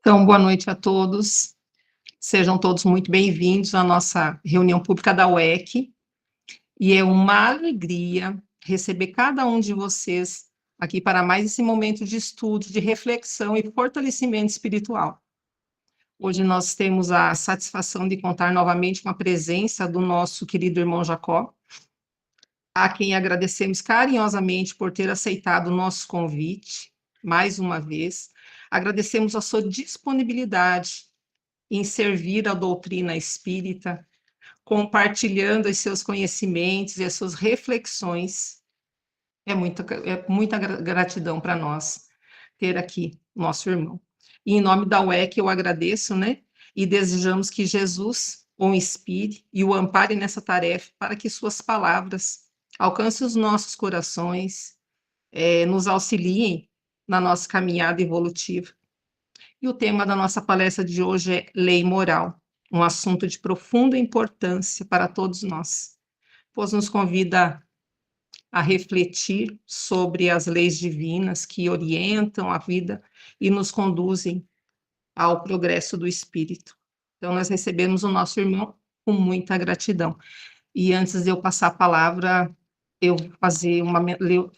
Então, boa noite a todos. Sejam todos muito bem-vindos à nossa reunião pública da UEC. E é uma alegria receber cada um de vocês aqui para mais esse momento de estudo, de reflexão e fortalecimento espiritual. Hoje nós temos a satisfação de contar novamente com a presença do nosso querido irmão Jacó, a quem agradecemos carinhosamente por ter aceitado o nosso convite, mais uma vez. Agradecemos a sua disponibilidade em servir a doutrina espírita, compartilhando os seus conhecimentos e as suas reflexões. É muita gratidão para nós ter aqui nosso irmão. E em nome da UEC eu agradeço, né? E desejamos que Jesus o inspire e o ampare nessa tarefa para que suas palavras alcancem os nossos corações, nos auxiliem na nossa caminhada evolutiva. E o tema da nossa palestra de hoje é lei moral, um assunto de profunda importância para todos nós, pois nos convida a refletir sobre as leis divinas que orientam a vida e nos conduzem ao progresso do espírito. Então, nós recebemos o nosso irmão com muita gratidão. E antes de eu passar a palavra, eu vou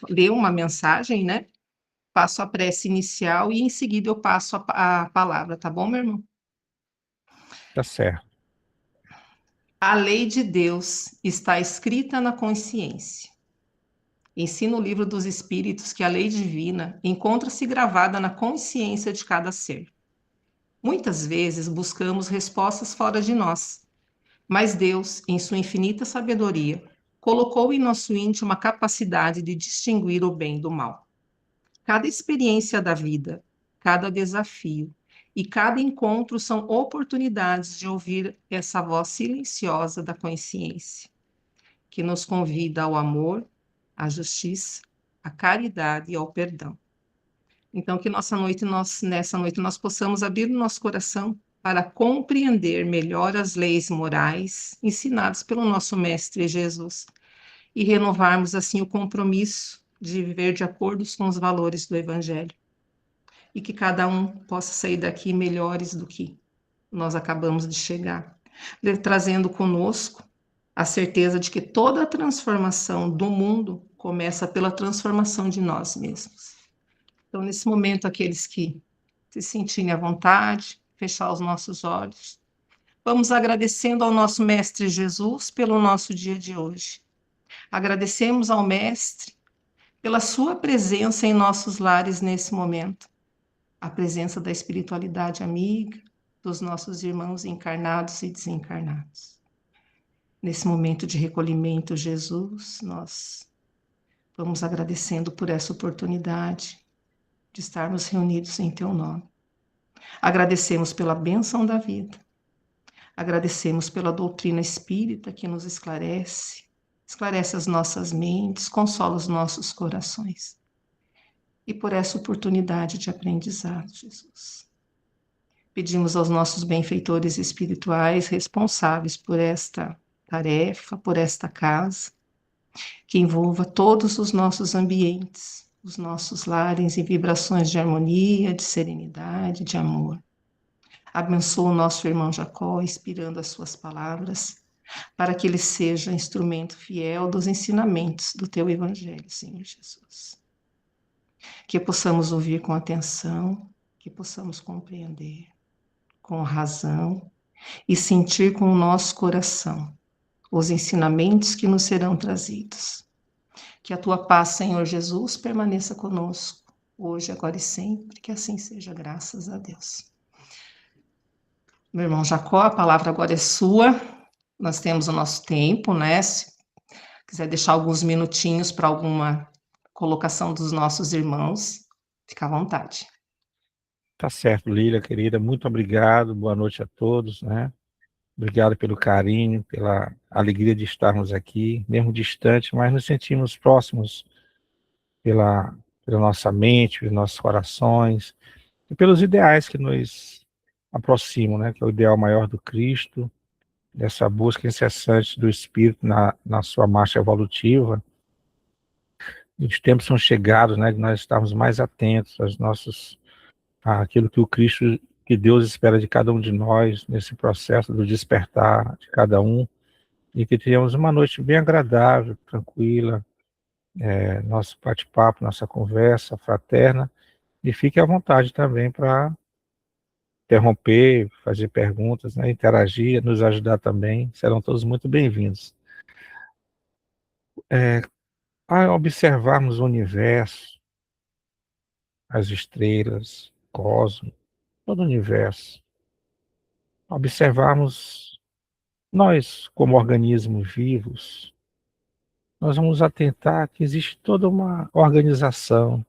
ler uma mensagem, né? Passo a prece inicial e em seguida eu passo a palavra, tá bom, meu irmão? Tá certo. A lei de Deus está escrita na consciência. Ensina o livro dos Espíritos que a lei divina encontra-se gravada na consciência de cada ser. Muitas vezes buscamos respostas fora de nós, mas Deus, em sua infinita sabedoria, colocou em nosso íntimo a capacidade de distinguir o bem do mal. Cada experiência da vida, cada desafio e cada encontro são oportunidades de ouvir essa voz silenciosa da consciência, que nos convida ao amor, à justiça, à caridade e ao perdão. Então, que nessa noite nós possamos abrir o nosso coração para compreender melhor as leis morais ensinadas pelo nosso Mestre Jesus e renovarmos assim o compromisso de viver de acordo com os valores do Evangelho. E que cada um possa sair daqui melhores do que nós acabamos de chegar, trazendo conosco a certeza de que toda a transformação do mundo começa pela transformação de nós mesmos. Então, nesse momento, aqueles que se sentirem à vontade, fechar os nossos olhos, vamos agradecendo ao nosso Mestre Jesus pelo nosso dia de hoje. Agradecemos ao Mestre pela sua presença em nossos lares nesse momento, a presença da espiritualidade amiga, dos nossos irmãos encarnados e desencarnados. Nesse momento de recolhimento, Jesus, nós vamos agradecendo por essa oportunidade de estarmos reunidos em Teu nome. Agradecemos pela bênção da vida, agradecemos pela doutrina espírita que nos esclarece as nossas mentes, consola os nossos corações. E por essa oportunidade de aprendizado, Jesus. Pedimos aos nossos benfeitores espirituais responsáveis por esta tarefa, por esta casa, que envolva todos os nossos ambientes, os nossos lares em vibrações de harmonia, de serenidade, de amor. Abençoa o nosso irmão Jacó, inspirando as suas palavras, para que ele seja instrumento fiel dos ensinamentos do teu Evangelho, Senhor Jesus. Que possamos ouvir com atenção, que possamos compreender com razão e sentir com o nosso coração os ensinamentos que nos serão trazidos. Que a tua paz, Senhor Jesus, permaneça conosco, hoje, agora e sempre, que assim seja, graças a Deus. Meu irmão Jacó, a palavra agora é sua, nós temos o nosso tempo, né? Se quiser deixar alguns minutinhos para alguma colocação dos nossos irmãos, fica à vontade. Tá certo, Lília, querida, muito obrigado, boa noite a todos, né? Obrigado pelo carinho, pela alegria de estarmos aqui, mesmo distante, mas nos sentimos próximos pela nossa mente, pelos nossos corações, e pelos ideais que nos aproximam, né? Que é o ideal maior do Cristo, dessa busca incessante do Espírito na sua marcha evolutiva. E os tempos são chegados, né? De nós estarmos mais atentos àquilo que o Cristo que Deus espera de cada um de nós nesse processo do despertar de cada um, e que tenhamos uma noite bem agradável, tranquila, nosso bate-papo, nossa conversa fraterna, e fique à vontade também para interromper, fazer perguntas, né, interagir, nos ajudar também, serão todos muito bem-vindos. Ao observarmos o universo, as estrelas, o cosmos, todo o universo, observarmos nós como organismos vivos, nós vamos atentar que existe toda uma organização,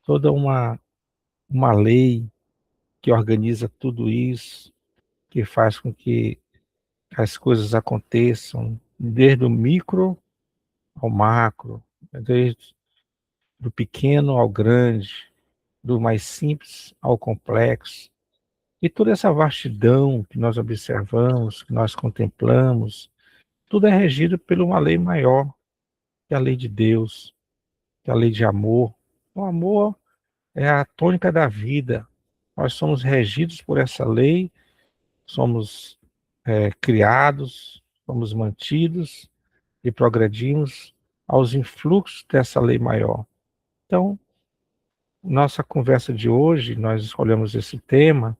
toda uma lei que organiza tudo isso, que faz com que as coisas aconteçam desde o micro ao macro, desde do pequeno ao grande, do mais simples ao complexo. E toda essa vastidão que nós observamos, que nós contemplamos, tudo é regido por uma lei maior, que é a lei de Deus, que é a lei de amor. O amor é a tônica da vida. Nós somos regidos por essa lei, somos criados, somos mantidos e progredimos aos influxos dessa lei maior. Então, nossa conversa de hoje, nós escolhemos esse tema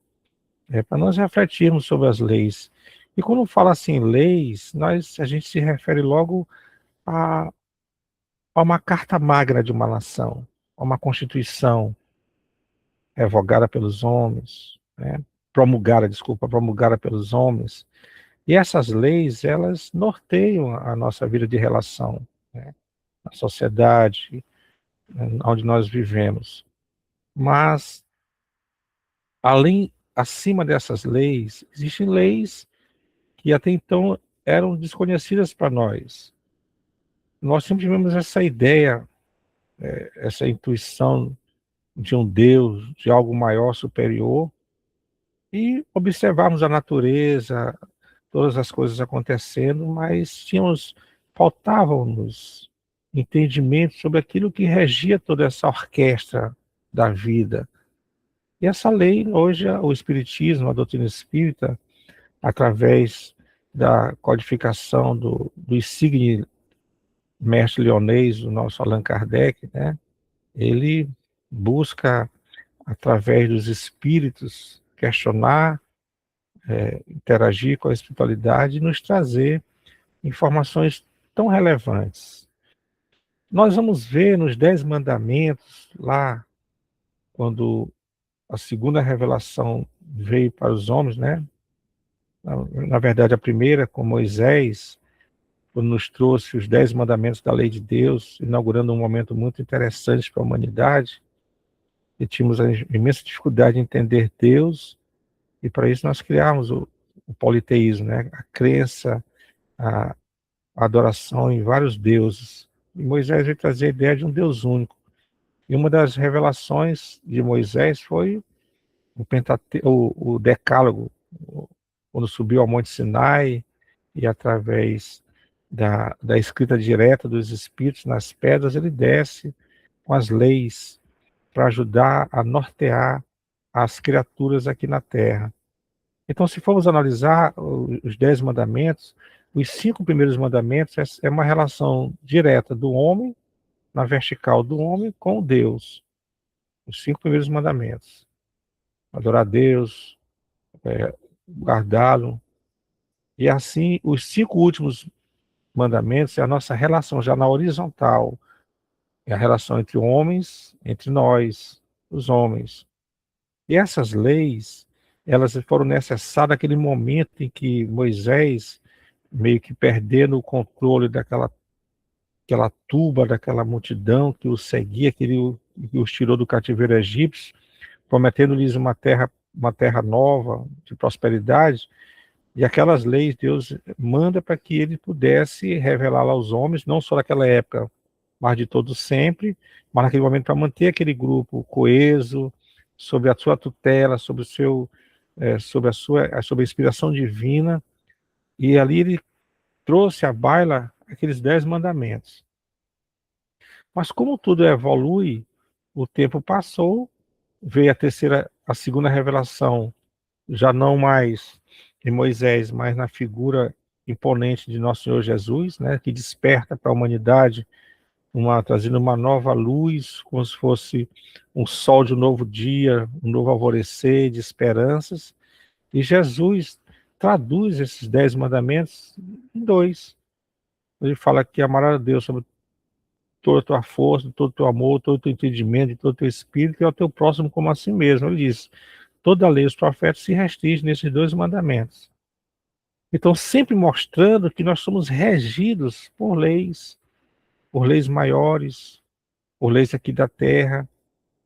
para nós refletirmos sobre as leis. E quando fala assim leis, a gente se refere logo a, a uma carta magna de uma nação, a uma constituição revogada pelos homens, né? Promulgada pelos homens. E essas leis, elas norteiam a nossa vida de relação, né? Na sociedade, né, onde nós vivemos. Mas, acima dessas leis, existem leis que até então eram desconhecidas para nós. Nós sempre tivemos essa ideia, essa intuição de um Deus, de algo maior, superior, e observávamos a natureza, todas as coisas acontecendo, mas faltavam-nos entendimento sobre aquilo que regia toda essa orquestra da vida. E essa lei, hoje, o Espiritismo, a doutrina espírita, através da codificação do insigne mestre leonês, o nosso Allan Kardec, né? Ele busca, através dos espíritos, questionar, interagir com a espiritualidade e nos trazer informações tão relevantes. Nós vamos ver nos 10 mandamentos, lá, quando a segunda revelação veio para os homens, né? Na verdade, a primeira com Moisés, quando nos trouxe os 10 mandamentos da lei de Deus, inaugurando um momento muito interessante para a humanidade, e tínhamos a imensa dificuldade de entender Deus, e para isso nós criamos o politeísmo, né? A crença, a adoração em vários deuses. E Moisés veio trazer a ideia de um Deus único. E uma das revelações de Moisés foi o Decálogo, quando subiu ao Monte Sinai, e através da escrita direta dos Espíritos nas pedras, ele desce com as leis para ajudar a nortear as criaturas aqui na Terra. Então, se formos analisar os 10 mandamentos, os 5 primeiros mandamentos é uma relação direta do homem, na vertical do homem, com Deus. Os 5 primeiros mandamentos. Adorar a Deus, guardá-lo. E assim, os 5 últimos mandamentos é a nossa relação já na horizontal. É a relação entre homens, entre nós, os homens. E essas leis, elas foram necessárias naquele momento em que Moisés, meio que perdendo o controle aquela turba, daquela multidão que os seguia, que os tirou do cativeiro egípcio, prometendo-lhes uma terra nova, de prosperidade, e aquelas leis Deus manda para que ele pudesse revelar aos homens, não só naquela época, mas de todo sempre, mas naquele momento para manter aquele grupo coeso, sob a sua tutela, sob a inspiração divina, e ali ele trouxe à baila aqueles 10 mandamentos. Mas como tudo evolui, o tempo passou veio a segunda revelação, já não mais em Moisés, mas na figura imponente de nosso Senhor Jesus, né, que desperta para a humanidade, trazendo uma nova luz, como se fosse um sol de um novo dia, um novo alvorecer de esperanças. E Jesus traduz esses 10 mandamentos em dois. Ele fala que amarás a Deus sobre toda a tua força, todo o teu amor, todo o teu entendimento, todo o teu espírito, e ao teu próximo como a si mesmo. Ele diz, toda a lei e os profetas se restringem nesses 2 mandamentos. Então, sempre mostrando que nós somos regidos por leis maiores, por leis aqui da terra,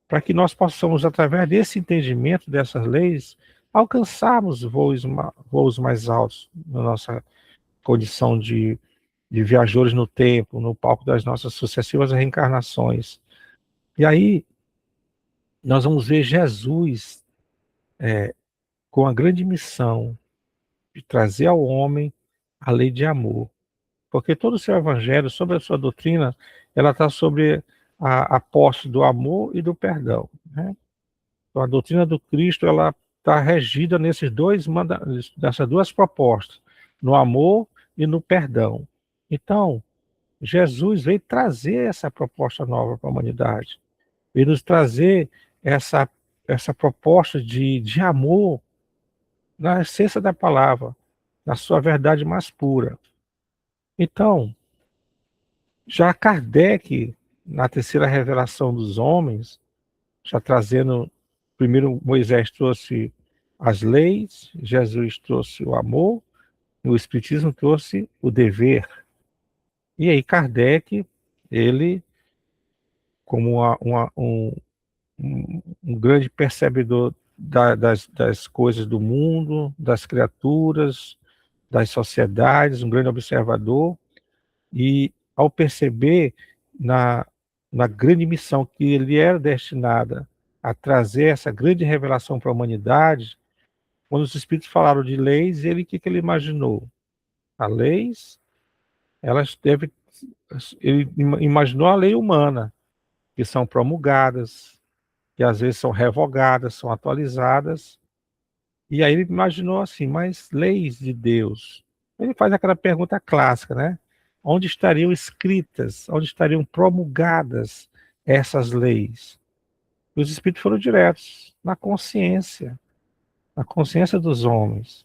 para que nós possamos, através desse entendimento dessas leis, alcançarmos voos mais altos na nossa condição de viajores no tempo, no palco das nossas sucessivas reencarnações. E aí, nós vamos ver Jesus com a grande missão de trazer ao homem a lei de amor. Porque todo o seu evangelho, sobre a sua doutrina, ela está sobre a posse do amor e do perdão, né? Então, a doutrina do Cristo, ela está regida nessas duas propostas, no amor e no perdão. Então, Jesus veio trazer essa proposta nova para a humanidade, veio nos trazer essa proposta de amor na essência da palavra, na sua verdade mais pura. Então, já Kardec, na terceira revelação dos homens, já trazendo, primeiro Moisés trouxe as leis, Jesus trouxe o amor, e o Espiritismo trouxe o dever. E aí Kardec, ele, como um grande percebedor das coisas do mundo, das criaturas, das sociedades, um grande observador, e ao perceber na, na grande missão que ele era destinada a trazer essa grande revelação para a humanidade, quando os espíritos falaram de leis, o que ele imaginou? As leis, elas devem, ele imaginou a lei humana, que são promulgadas, que às vezes são revogadas, são atualizadas. E aí ele imaginou assim, mas leis de Deus? Ele faz aquela pergunta clássica, né? Onde estariam escritas, onde estariam promulgadas essas leis? E os espíritos foram diretos, na consciência dos homens,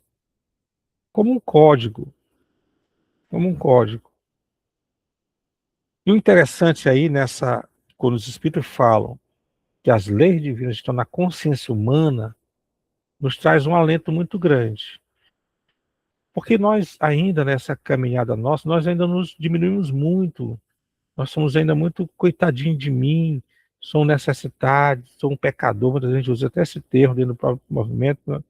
como um código, como um código. E o interessante aí quando os espíritos falam que as leis divinas estão na consciência humana, nos traz um alento muito grande. Porque nós ainda, nessa caminhada nossa, nós ainda nos diminuímos muito. Nós somos ainda muito coitadinho de mim, sou um necessitado, sou um pecador, a gente usa até esse termo dentro do próprio movimento, né?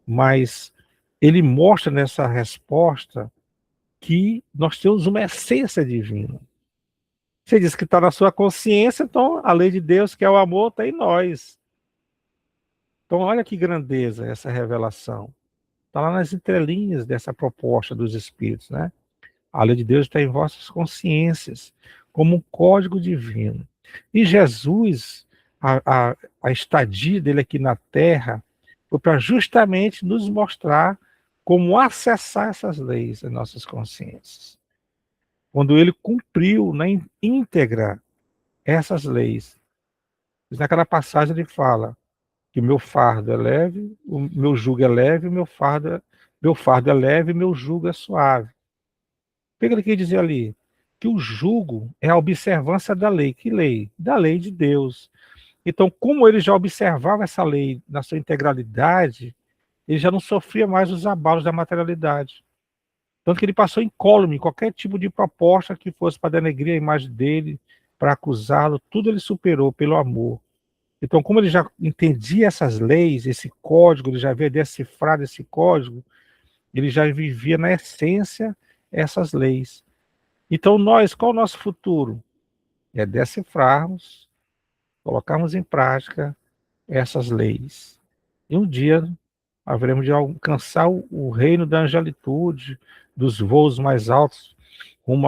Mas ele mostra nessa resposta que nós temos uma essência divina. Você diz que está na sua consciência, então a lei de Deus, que é o amor, está em nós. Então olha que grandeza essa revelação. Está lá nas entrelinhas dessa proposta dos Espíritos, né? A lei de Deus está em vossas consciências, como um código divino. E Jesus, a estadia dele aqui na Terra, foi para justamente nos mostrar como acessar essas leis em nossas consciências. Quando ele cumpriu na íntegra essas leis. Naquela passagem ele fala que o meu fardo é leve, o meu jugo é leve, meu fardo é leve, meu jugo é suave. O que ele quer dizer ali? Que o jugo é a observância da lei. Que lei? Da lei de Deus. Então, como ele já observava essa lei na sua integralidade, ele já não sofria mais os abalos da materialidade. Tanto que ele passou incólume qualquer tipo de proposta que fosse para denegrir a imagem dele, para acusá-lo, tudo ele superou pelo amor. Então, como ele já entendia essas leis, esse código, ele já havia decifrado esse código, ele já vivia na essência essas leis. Então, qual é o nosso futuro? É decifrarmos, colocarmos em prática essas leis. E um dia haveremos de alcançar o reino da angelitude, dos voos mais altos, rumo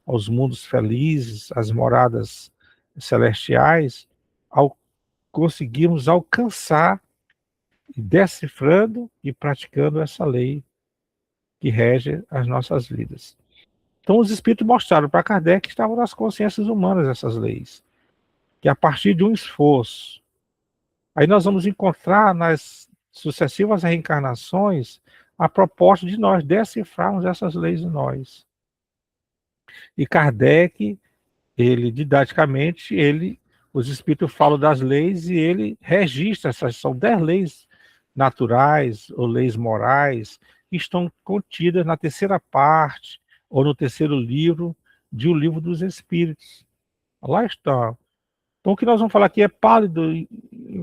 aos mundos felizes, às moradas celestiais, ao conseguirmos alcançar, decifrando e praticando essa lei que rege as nossas vidas. Então, os espíritos mostraram para Kardec que estavam nas consciências humanas essas leis, que a partir de um esforço, aí nós vamos encontrar nas sucessivas reencarnações a proposta de nós decifrarmos essas leis em nós. E Kardec, ele didaticamente, os espíritos falam das leis e ele registra, essas são 10 leis naturais ou leis morais que estão contidas na terceira parte ou no terceiro livro de O Livro dos Espíritos. Lá está. Então, o que nós vamos falar aqui é pálido,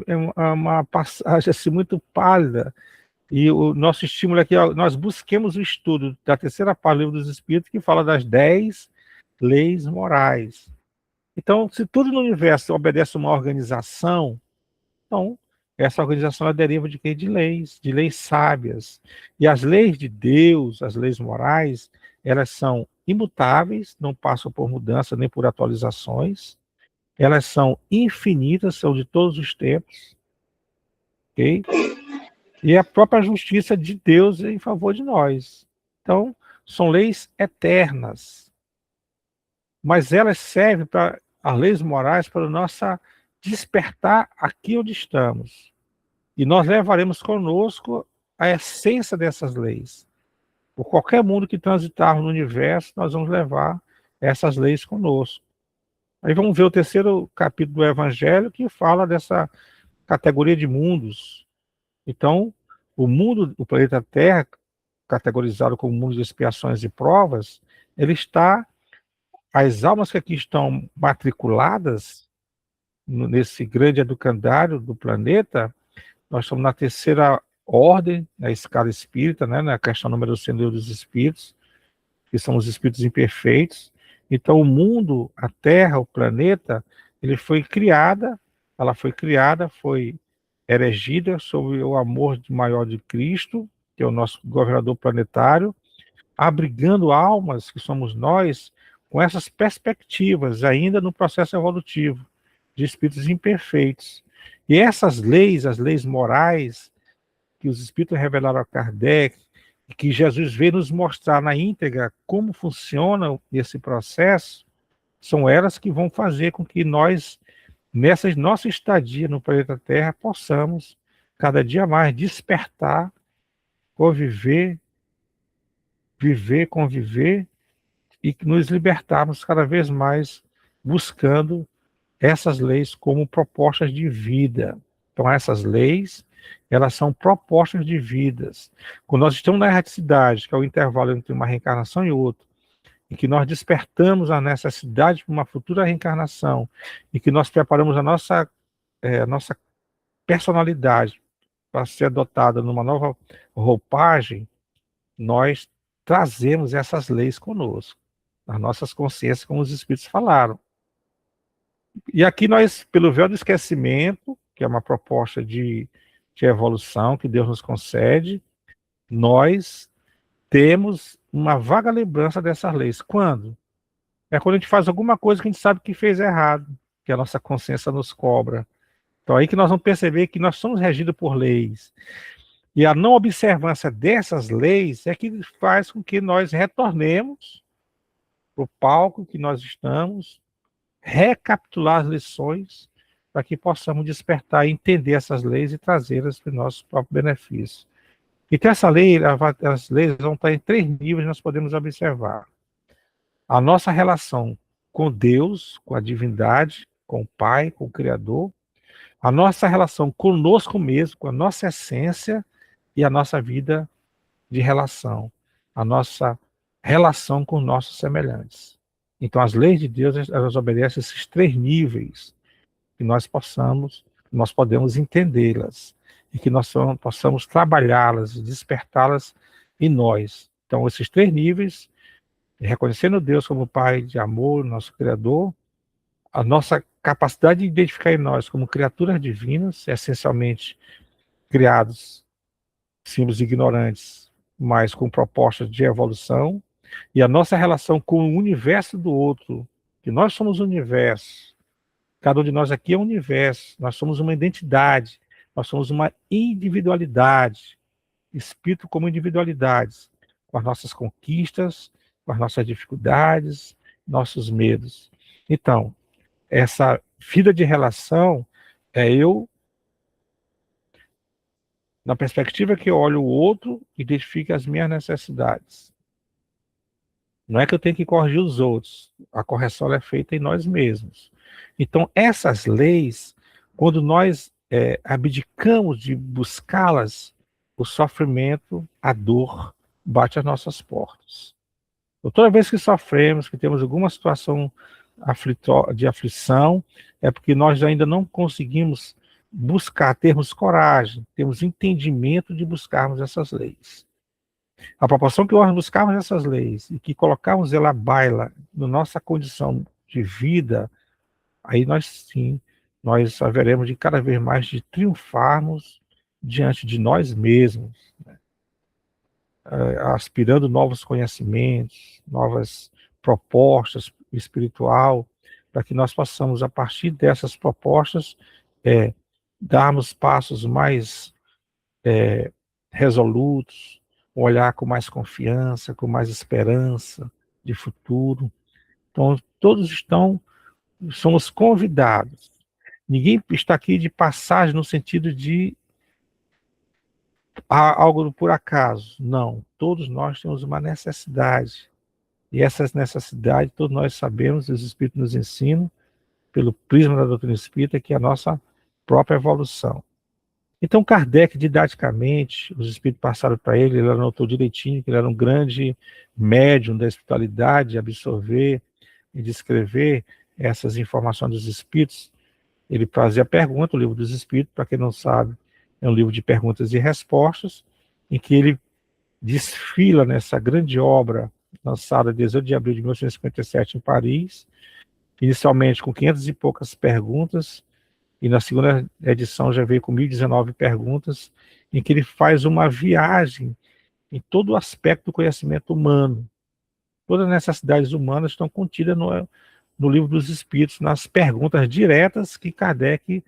é uma passagem assim, muito pálida. E o nosso estímulo aqui é que nós busquemos o estudo da terceira parte do Livro dos Espíritos, que fala das 10 leis morais. Então, se tudo no universo obedece a uma organização, então, essa organização é deriva de quê? De leis sábias. E as leis de Deus, as leis morais, elas são imutáveis, não passam por mudança nem por atualizações. Elas são infinitas, são de todos os tempos, ok? E a própria justiça de Deus é em favor de nós. Então, são leis eternas. Mas elas servem para as leis morais para nossa despertar aqui onde estamos. E nós levaremos conosco a essência dessas leis. Por qualquer mundo que transitarmos no universo, nós vamos levar essas leis conosco. Aí vamos ver o terceiro capítulo do Evangelho, que fala dessa categoria de mundos. Então, o mundo, o planeta Terra, categorizado como mundo de expiações e provas, ele está, as almas que aqui estão matriculadas nesse grande educandário do planeta, nós estamos na terceira ordem, na escala espírita, né, na questão número 100 dos espíritos, que são os espíritos imperfeitos. Então, o mundo, a Terra, o planeta, ela foi criada, foi erigida sob o amor maior de Cristo, que é o nosso governador planetário, abrigando almas, que somos nós, com essas perspectivas, ainda no processo evolutivo, de espíritos imperfeitos. E essas leis, as leis morais, que os espíritos revelaram a Kardec, e que Jesus veio nos mostrar na íntegra como funciona esse processo, são elas que vão fazer com que nós, nessa nossa estadia no planeta Terra, possamos cada dia mais despertar, conviver, viver, conviver e nos libertarmos cada vez mais buscando essas leis como propostas de vida. Então, essas leis, elas são propostas de vidas. Quando nós estamos na erraticidade, que é o intervalo entre uma reencarnação e outra, em que nós despertamos a necessidade para uma futura reencarnação, e que nós preparamos a nossa personalidade para ser adotada numa nova roupagem, nós trazemos essas leis conosco, nas nossas consciências, como os Espíritos falaram. E aqui nós, pelo véu do esquecimento, que é uma proposta de evolução que Deus nos concede, nós temos uma vaga lembrança dessas leis. Quando? É quando a gente faz alguma coisa que a gente sabe que fez errado, que a nossa consciência nos cobra. Então aí que nós vamos perceber que nós somos regidos por leis. E a não observância dessas leis é que faz com que nós retornemos para o palco que nós estamos, recapitular as lições, para que possamos despertar e entender essas leis e trazê-las para o nosso próprio benefício. Então, essa lei, as leis vão estar em 3 níveis, nós podemos observar. A nossa relação com Deus, com a divindade, com o Pai, com o Criador, a nossa relação conosco mesmo, com a nossa essência e a nossa vida de relação, a nossa relação com nossos semelhantes. Então, as leis de Deus, elas obedecem esses 3 níveis, que nós podemos entendê-las, e que nós possamos trabalhá-las, despertá-las em nós. Então, esses 3 níveis, reconhecendo Deus como Pai de amor, nosso Criador, a nossa capacidade de identificar em nós como criaturas divinas, essencialmente criados, simples ignorantes, mas com propostas de evolução, e a nossa relação com o universo do outro, que nós somos o universo, Cada um de nós aqui é um universo, nós somos uma identidade, nós somos uma individualidade, espírito como individualidades, com as nossas conquistas, com as nossas dificuldades, nossos medos. Então, essa vida de relação é eu, na perspectiva que eu olho o outro, identifico as minhas necessidades. Não é que eu tenho que corrigir os outros, a correção é feita em nós mesmos. Então, essas leis, quando nós abdicamos de buscá-las, o sofrimento, a dor, bate às nossas portas. Então, toda vez que sofremos, que temos alguma situação de aflição, é porque nós ainda não conseguimos buscar, termos coragem, termos entendimento de buscarmos essas leis. A proporção que nós buscarmos essas leis e que colocarmos ela à baila na nossa condição de vida, aí nós sim, nós haveremos de cada vez mais de triunfarmos diante de nós mesmos, né? Aspirando novos conhecimentos, novas propostas espiritual, para que nós possamos, a partir dessas propostas, darmos passos mais resolutos, olhar com mais confiança, com mais esperança de futuro. Então, somos convidados. Ninguém está aqui de passagem no sentido de algo por acaso. Não, todos nós temos uma necessidade. E essas necessidades, todos nós sabemos, os Espíritos nos ensinam, pelo prisma da doutrina espírita, que é a nossa própria evolução. Então, Kardec, didaticamente, os espíritos passaram para ele anotou direitinho que ele era um grande médium da espiritualidade, de absorver e descrever essas informações dos espíritos. Ele fazia pergunta, o livro dos espíritos, para quem não sabe, é um livro de perguntas e respostas, em que ele desfila nessa grande obra, lançada em 18 de abril de 1857 em Paris, inicialmente com 500 e poucas perguntas, e na segunda edição já veio com 1019 perguntas, em que ele faz uma viagem em todo o aspecto do conhecimento humano. Todas as necessidades humanas estão contidas no livro dos Espíritos, nas perguntas diretas que Kardec,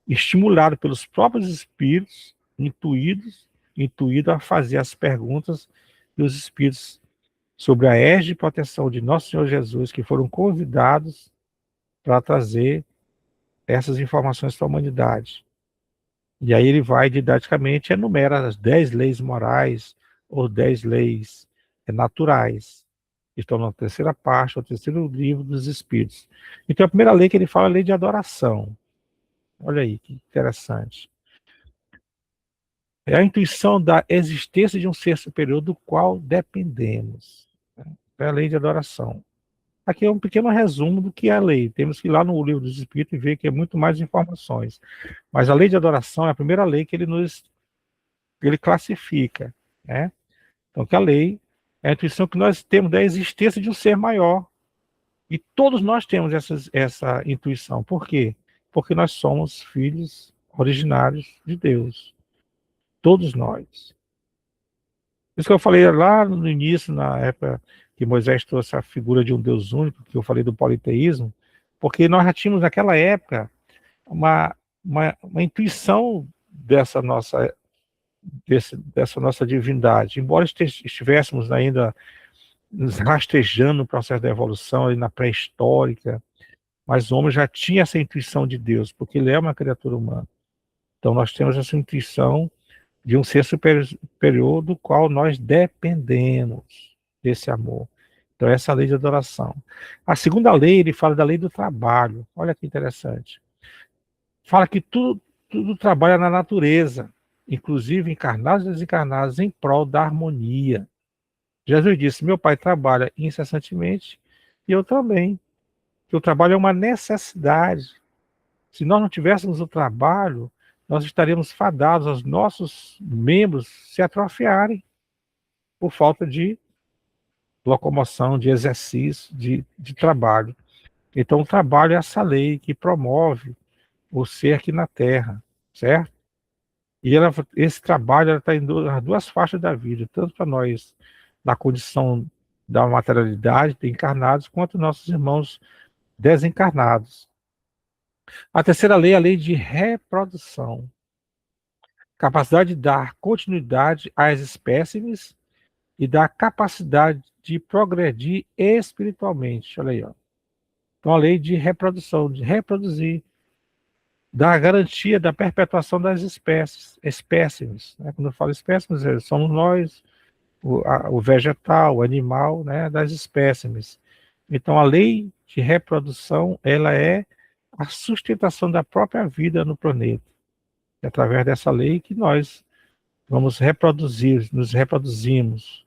estimulado pelos próprios Espíritos, intuído a fazer as perguntas, e os Espíritos, sobre a égide e proteção de Nosso Senhor Jesus, que foram convidados para trazer essas informações para a humanidade. E aí ele vai didaticamente enumera as 10 leis morais ou 10 leis naturais. Estão na terceira parte, o terceiro livro dos Espíritos. Então a primeira lei que ele fala é a lei de adoração. Olha aí, que interessante. É a intuição da existência de um ser superior do qual dependemos. É a lei de adoração. Aqui é um pequeno resumo do que é a lei. Temos que ir lá no livro dos Espíritos e ver que é muito mais informações. Mas a lei de adoração é a primeira lei que ele classifica, né? Então, que a lei é a intuição que nós temos da existência de um ser maior. E todos nós temos essa intuição. Por quê? Porque nós somos filhos originários de Deus. Todos nós. Isso que eu falei lá no início, na época que Moisés trouxe a figura de um Deus único, que eu falei do politeísmo, porque nós já tínhamos naquela época uma intuição dessa nossa divindade. Embora estivéssemos ainda rastejando no processo da evolução, ali na pré-histórica, mas o homem já tinha essa intuição de Deus, porque ele é uma criatura humana. Então nós temos essa intuição de um ser superior do qual nós dependemos desse amor. Então essa é a lei de adoração. A segunda lei, ele fala da lei do trabalho. Olha que interessante. Fala que tudo trabalha na natureza, inclusive encarnados e desencarnados, em prol da harmonia. Jesus disse, meu pai trabalha incessantemente e eu também. Que o trabalho é uma necessidade. Se nós não tivéssemos o trabalho, nós estaríamos fadados aos nossos membros se atrofiarem por falta de locomoção, de exercício, de trabalho. Então, o trabalho é essa lei que promove o ser aqui na Terra, certo? E esse trabalho está em duas faixas da vida, tanto para nós, na condição da materialidade, de encarnados, quanto nossos irmãos desencarnados. A terceira lei é a lei de reprodução. Capacidade de dar continuidade às espécimes e da capacidade de progredir espiritualmente. Olha aí, ó. Então, a lei de reprodução, de reproduzir, da garantia da perpetuação das espécimes. Né? Quando eu falo espécimes, somos nós, o vegetal, o animal, né, das espécimes. Então, a lei de reprodução, ela é a sustentação da própria vida no planeta. É através dessa lei que nós vamos reproduzir, nos reproduzimos.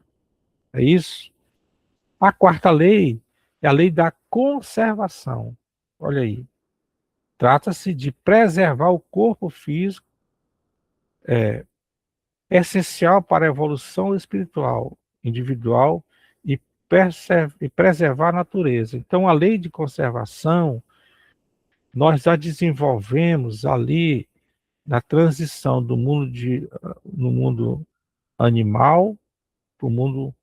É isso? A quarta lei é a lei da conservação. Olha aí. Trata-se de preservar o corpo físico, essencial para a evolução espiritual, individual e preservar a natureza. Então, a lei de conservação, nós a desenvolvemos ali na transição no mundo animal para o mundo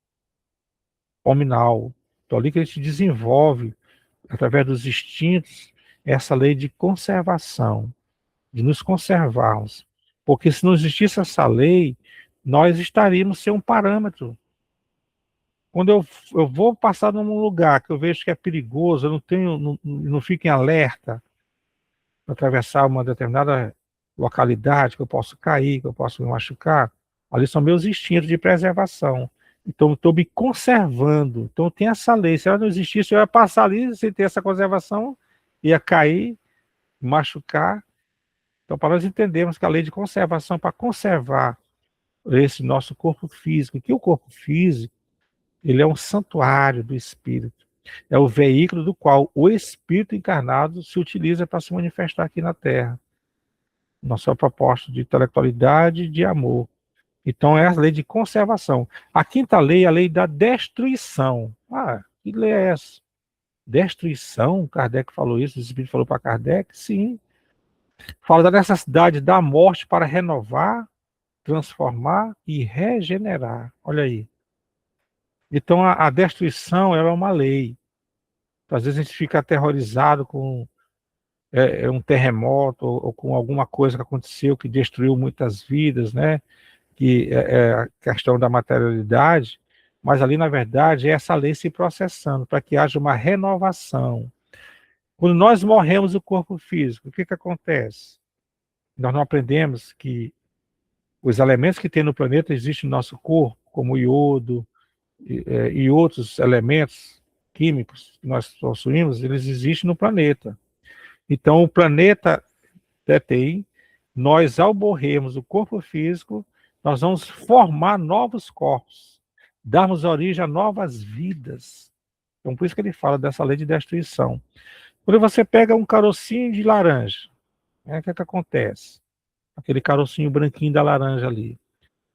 hominal. Então, ali que a gente desenvolve, através dos instintos, essa lei de conservação, de nos conservarmos. Porque se não existisse essa lei, nós estaríamos sem um parâmetro. Quando eu vou passar num lugar que eu vejo que é perigoso, eu não fico em alerta para atravessar uma determinada localidade, que eu posso cair, que eu posso me machucar, ali são meus instintos de preservação. Então, eu estou me conservando. Então, tem essa lei. Se ela não existisse, eu ia passar ali sem ter essa conservação, ia cair, machucar. Então, para nós entendermos que a lei de conservação é para conservar esse nosso corpo físico, que o corpo físico, ele é um santuário do espírito. É o veículo do qual o espírito encarnado se utiliza para se manifestar aqui na Terra. Nossa proposta de intelectualidade e de amor. Então, é a lei de conservação. A quinta lei é a lei da destruição. Ah, que lei é essa? Destruição? Kardec falou isso, o Espírito falou para Kardec? Sim. Fala da necessidade da morte para renovar, transformar e regenerar. Olha aí. Então, a destruição ela é uma lei. Então, às vezes a gente fica aterrorizado com um terremoto ou com alguma coisa que aconteceu que destruiu muitas vidas, né? Que é a questão da materialidade, mas ali, na verdade, é essa lei se processando para que haja uma renovação. Quando nós morremos o corpo físico, o que acontece? Nós não aprendemos que os elementos que tem no planeta existem no nosso corpo, como o iodo e outros elementos químicos que nós possuímos, eles existem no planeta. Então, o planeta detém, nós, ao morrermos o corpo físico, nós vamos formar novos corpos, darmos origem a novas vidas. Então, por isso que ele fala dessa lei de destruição. Quando você pega um carocinho de laranja, o que acontece? Aquele carocinho branquinho da laranja ali.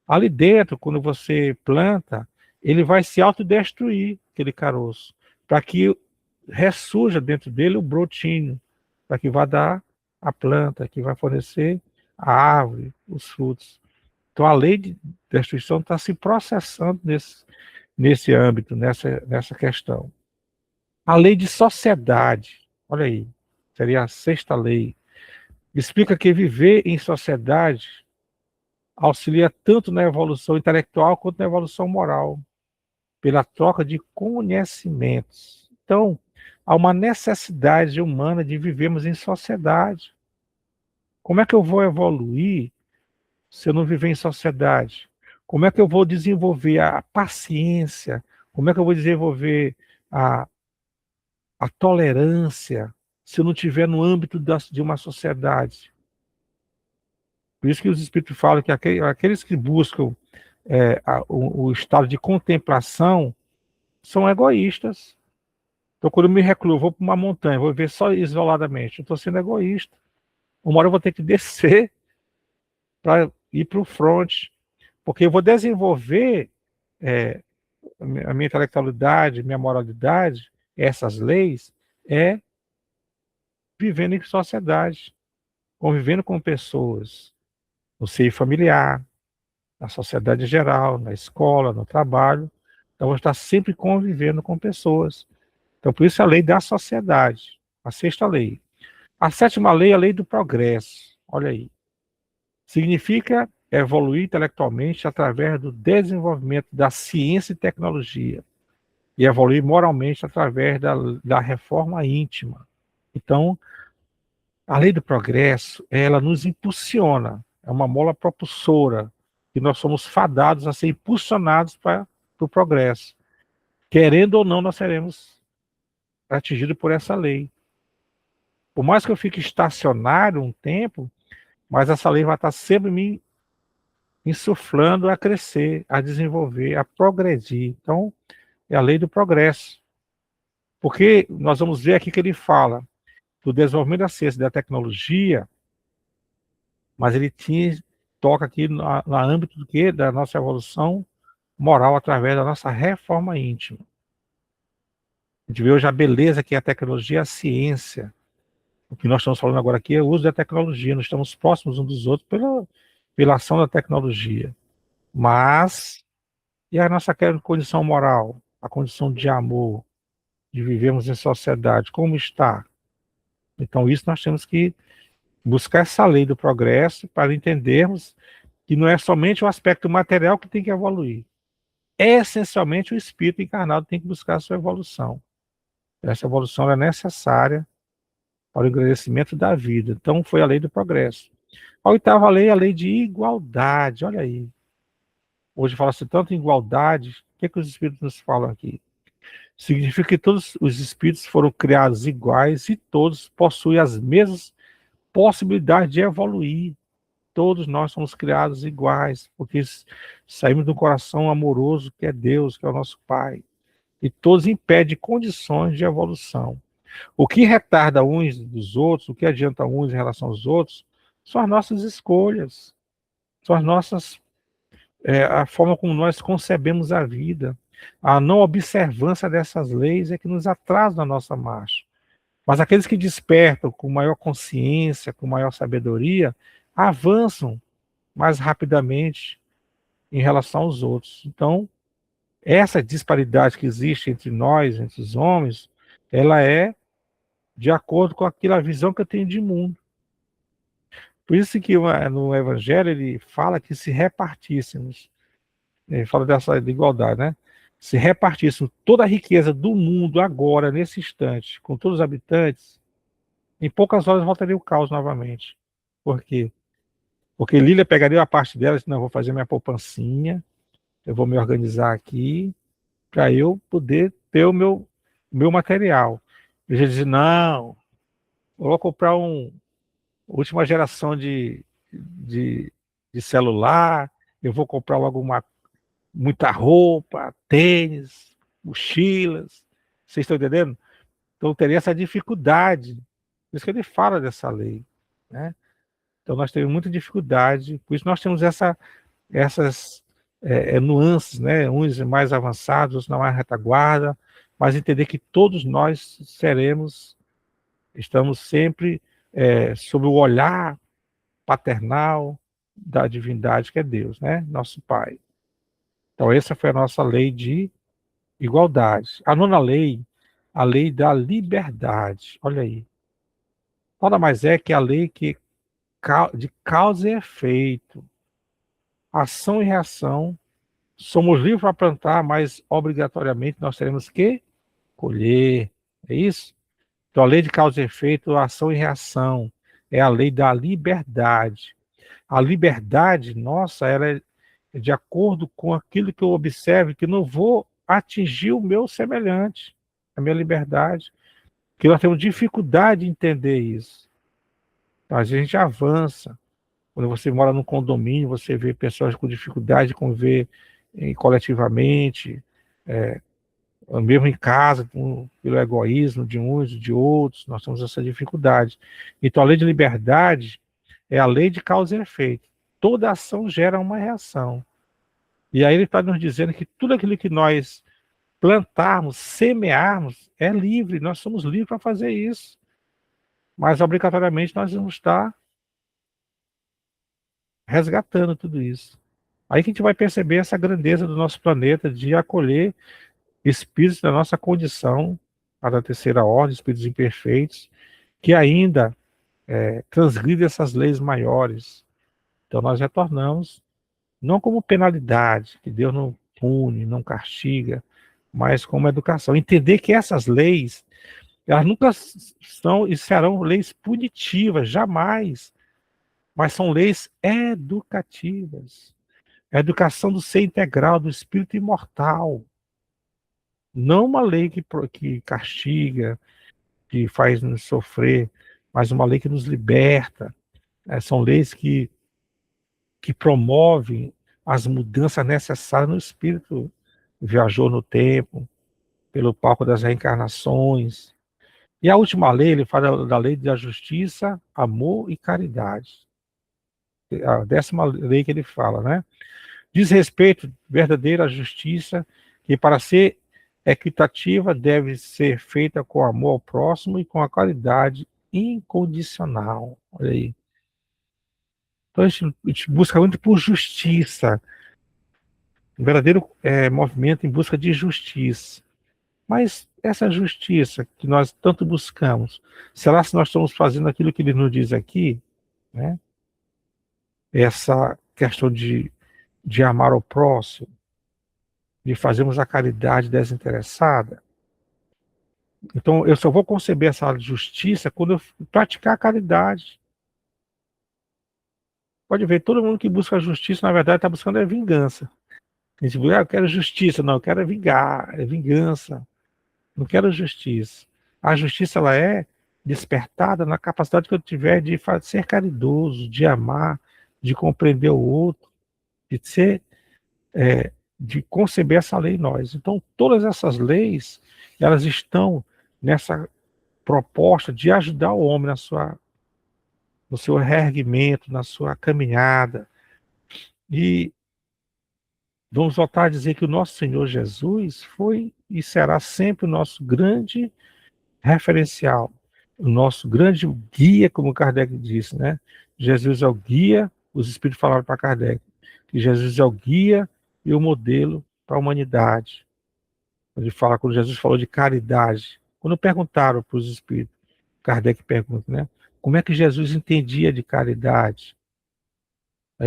Ali dentro, quando você planta, ele vai se autodestruir, aquele caroço, para que ressurja dentro dele o brotinho, para que vá dar a planta, que vai fornecer a árvore, os frutos. Então, a lei de destruição está se processando nesse âmbito, nessa questão. A lei de sociedade, olha aí, seria a sexta lei, explica que viver em sociedade auxilia tanto na evolução intelectual quanto na evolução moral, pela troca de conhecimentos. Então, há uma necessidade humana de vivermos em sociedade. Como é que eu vou evoluir se eu não viver em sociedade? Como é que eu vou desenvolver a paciência? Como é que eu vou desenvolver a, a tolerância se eu não estiver no âmbito de uma sociedade? Por isso que os espíritos falam que aqueles que buscam o estado de contemplação são egoístas. Então, quando eu me recluo, vou para uma montanha, vou ver só isoladamente, eu estou sendo egoísta. Uma hora eu vou ter que descer para ir para o front, porque eu vou desenvolver a minha intelectualidade, minha moralidade, essas leis, vivendo em sociedade, convivendo com pessoas, no seio familiar, na sociedade em geral, na escola, no trabalho. Então, eu vou estar sempre convivendo com pessoas. Então, por isso a lei da sociedade, a sexta lei. A sétima lei é a lei do progresso. Olha aí. Significa evoluir intelectualmente através do desenvolvimento da ciência e tecnologia. E evoluir moralmente através da reforma íntima. Então, a lei do progresso, ela nos impulsiona. É uma mola propulsora. Que nós somos fadados a ser impulsionados para o progresso. Querendo ou não, nós seremos atingidos por essa lei. Por mais que eu fique estacionário um tempo, mas essa lei vai estar sempre me insuflando a crescer, a desenvolver, a progredir. Então, é a lei do progresso. Porque nós vamos ver aqui que ele fala do desenvolvimento da ciência e da tecnologia, mas ele toca aqui no âmbito do quê? Da nossa evolução moral através da nossa reforma íntima. A gente vê hoje a beleza que é a tecnologia e a ciência. O que nós estamos falando agora aqui é o uso da tecnologia. Nós estamos próximos uns dos outros pela ação da tecnologia. Mas, e a nossa condição moral? A condição de amor, de vivermos em sociedade, como está? Então, isso nós temos que buscar essa lei do progresso para entendermos que não é somente o aspecto material que tem que evoluir. Essencialmente, o espírito encarnado tem que buscar a sua evolução. Essa evolução é necessária para o engrandecimento da vida. Então, foi a lei do progresso. A oitava lei é a lei de igualdade. Olha aí. Hoje fala-se tanto em igualdade. O que os espíritos nos falam aqui? Significa que todos os espíritos foram criados iguais e todos possuem as mesmas possibilidades de evoluir. Todos nós somos criados iguais, porque saímos do coração amoroso que é Deus, que é o nosso Pai. E todos impedem condições de evolução. O que retarda uns dos outros, o que adianta uns em relação aos outros, são as nossas escolhas, são as nossas, a forma como nós concebemos a vida. A não observância dessas leis é que nos atrasa na nossa marcha. Mas aqueles que despertam com maior consciência, com maior sabedoria, avançam mais rapidamente em relação aos outros. Então, essa disparidade que existe entre nós, entre os homens, ela é de acordo com aquela visão que eu tenho de mundo. Por isso que no Evangelho ele fala que se repartíssemos, ele fala dessa igualdade, né? Se repartíssemos toda a riqueza do mundo agora, nesse instante, com todos os habitantes, em poucas horas voltaria o caos novamente. Por quê? Porque Lília pegaria a parte dela e disse, não, eu vou fazer minha poupancinha, eu vou me organizar aqui, para eu poder ter o meu material. Ele já dizia, não, eu vou comprar última geração de celular, eu vou comprar logo muita roupa, tênis, mochilas, vocês estão entendendo? Então teria essa dificuldade, por isso que ele fala dessa lei, né? Então nós temos muita dificuldade, por isso nós temos essas nuances, né? Uns mais avançados, outros na mais retaguarda, mas entender que todos nós estamos sempre sob o olhar paternal da divindade que é Deus, né? Nosso Pai. Então essa foi a nossa lei de igualdade. A nona lei, a lei da liberdade. Olha aí. Nada mais é que a lei de causa e efeito. Ação e reação. Somos livres para plantar, mas obrigatoriamente nós teremos que colher. É isso? Então a lei de causa e efeito, ação e reação. É a lei da liberdade. A liberdade nossa, ela é de acordo com aquilo que eu observo, que não vou atingir o meu semelhante, a minha liberdade, que nós temos dificuldade de entender isso. Então, a gente avança. Quando você mora num condomínio, você vê pessoas com dificuldade de conviver coletivamente, mesmo em casa, pelo egoísmo de uns e de outros, nós temos essa dificuldade. Então, a lei de liberdade é a lei de causa e efeito. Toda ação gera uma reação. E aí ele está nos dizendo que tudo aquilo que nós plantarmos, semearmos, é livre, nós somos livres para fazer isso. Mas obrigatoriamente nós vamos estar resgatando tudo isso. Aí que a gente vai perceber essa grandeza do nosso planeta de acolher espíritos da nossa condição, a da terceira ordem, espíritos imperfeitos, que ainda transgride essas leis maiores. Então nós retornamos, não como penalidade, que Deus não pune, não castiga, mas como educação. Entender que essas leis, elas nunca são e serão leis punitivas, jamais, mas são leis educativas. A educação do ser integral, do espírito imortal. Não uma lei que castiga, que faz nos sofrer, mas uma lei que nos liberta. São leis que promovem as mudanças necessárias no espírito. Viajou no tempo, pelo palco das reencarnações. E a última lei, ele fala da lei da justiça, amor e caridade. A 10ª lei que ele fala, né? Diz respeito verdadeira à justiça, que para ser equitativa deve ser feita com amor ao próximo e com a caridade incondicional. Olha aí. Então a gente busca muito por justiça, um verdadeiro movimento em busca de justiça. Mas essa justiça que nós tanto buscamos, será se nós estamos fazendo aquilo que ele nos diz aqui, né? Essa questão de amar o próximo, de fazermos a caridade desinteressada? Então, eu só vou conceber essa justiça quando eu praticar a caridade. Pode ver, todo mundo que busca a justiça, na verdade, está buscando a vingança. A gente diz, eu quero justiça. Não, eu quero vingar, é vingança. Não quero justiça. A justiça, ela é despertada na capacidade que eu tiver de ser caridoso, de amar, de compreender o outro, de ser, de conceber essa lei em nós. Então, todas essas leis, elas estão nessa proposta de ajudar o homem no seu reerguimento, na sua caminhada. E vamos voltar a dizer que o nosso Senhor Jesus foi e será sempre o nosso grande referencial, o nosso grande guia, como Kardec disse, né? Jesus é o guia, os espíritos falaram para Kardec, que Jesus é o guia e o modelo para a humanidade. Quando Jesus falou de caridade, quando perguntaram para os espíritos, Kardec pergunta, né? Como é que Jesus entendia de caridade?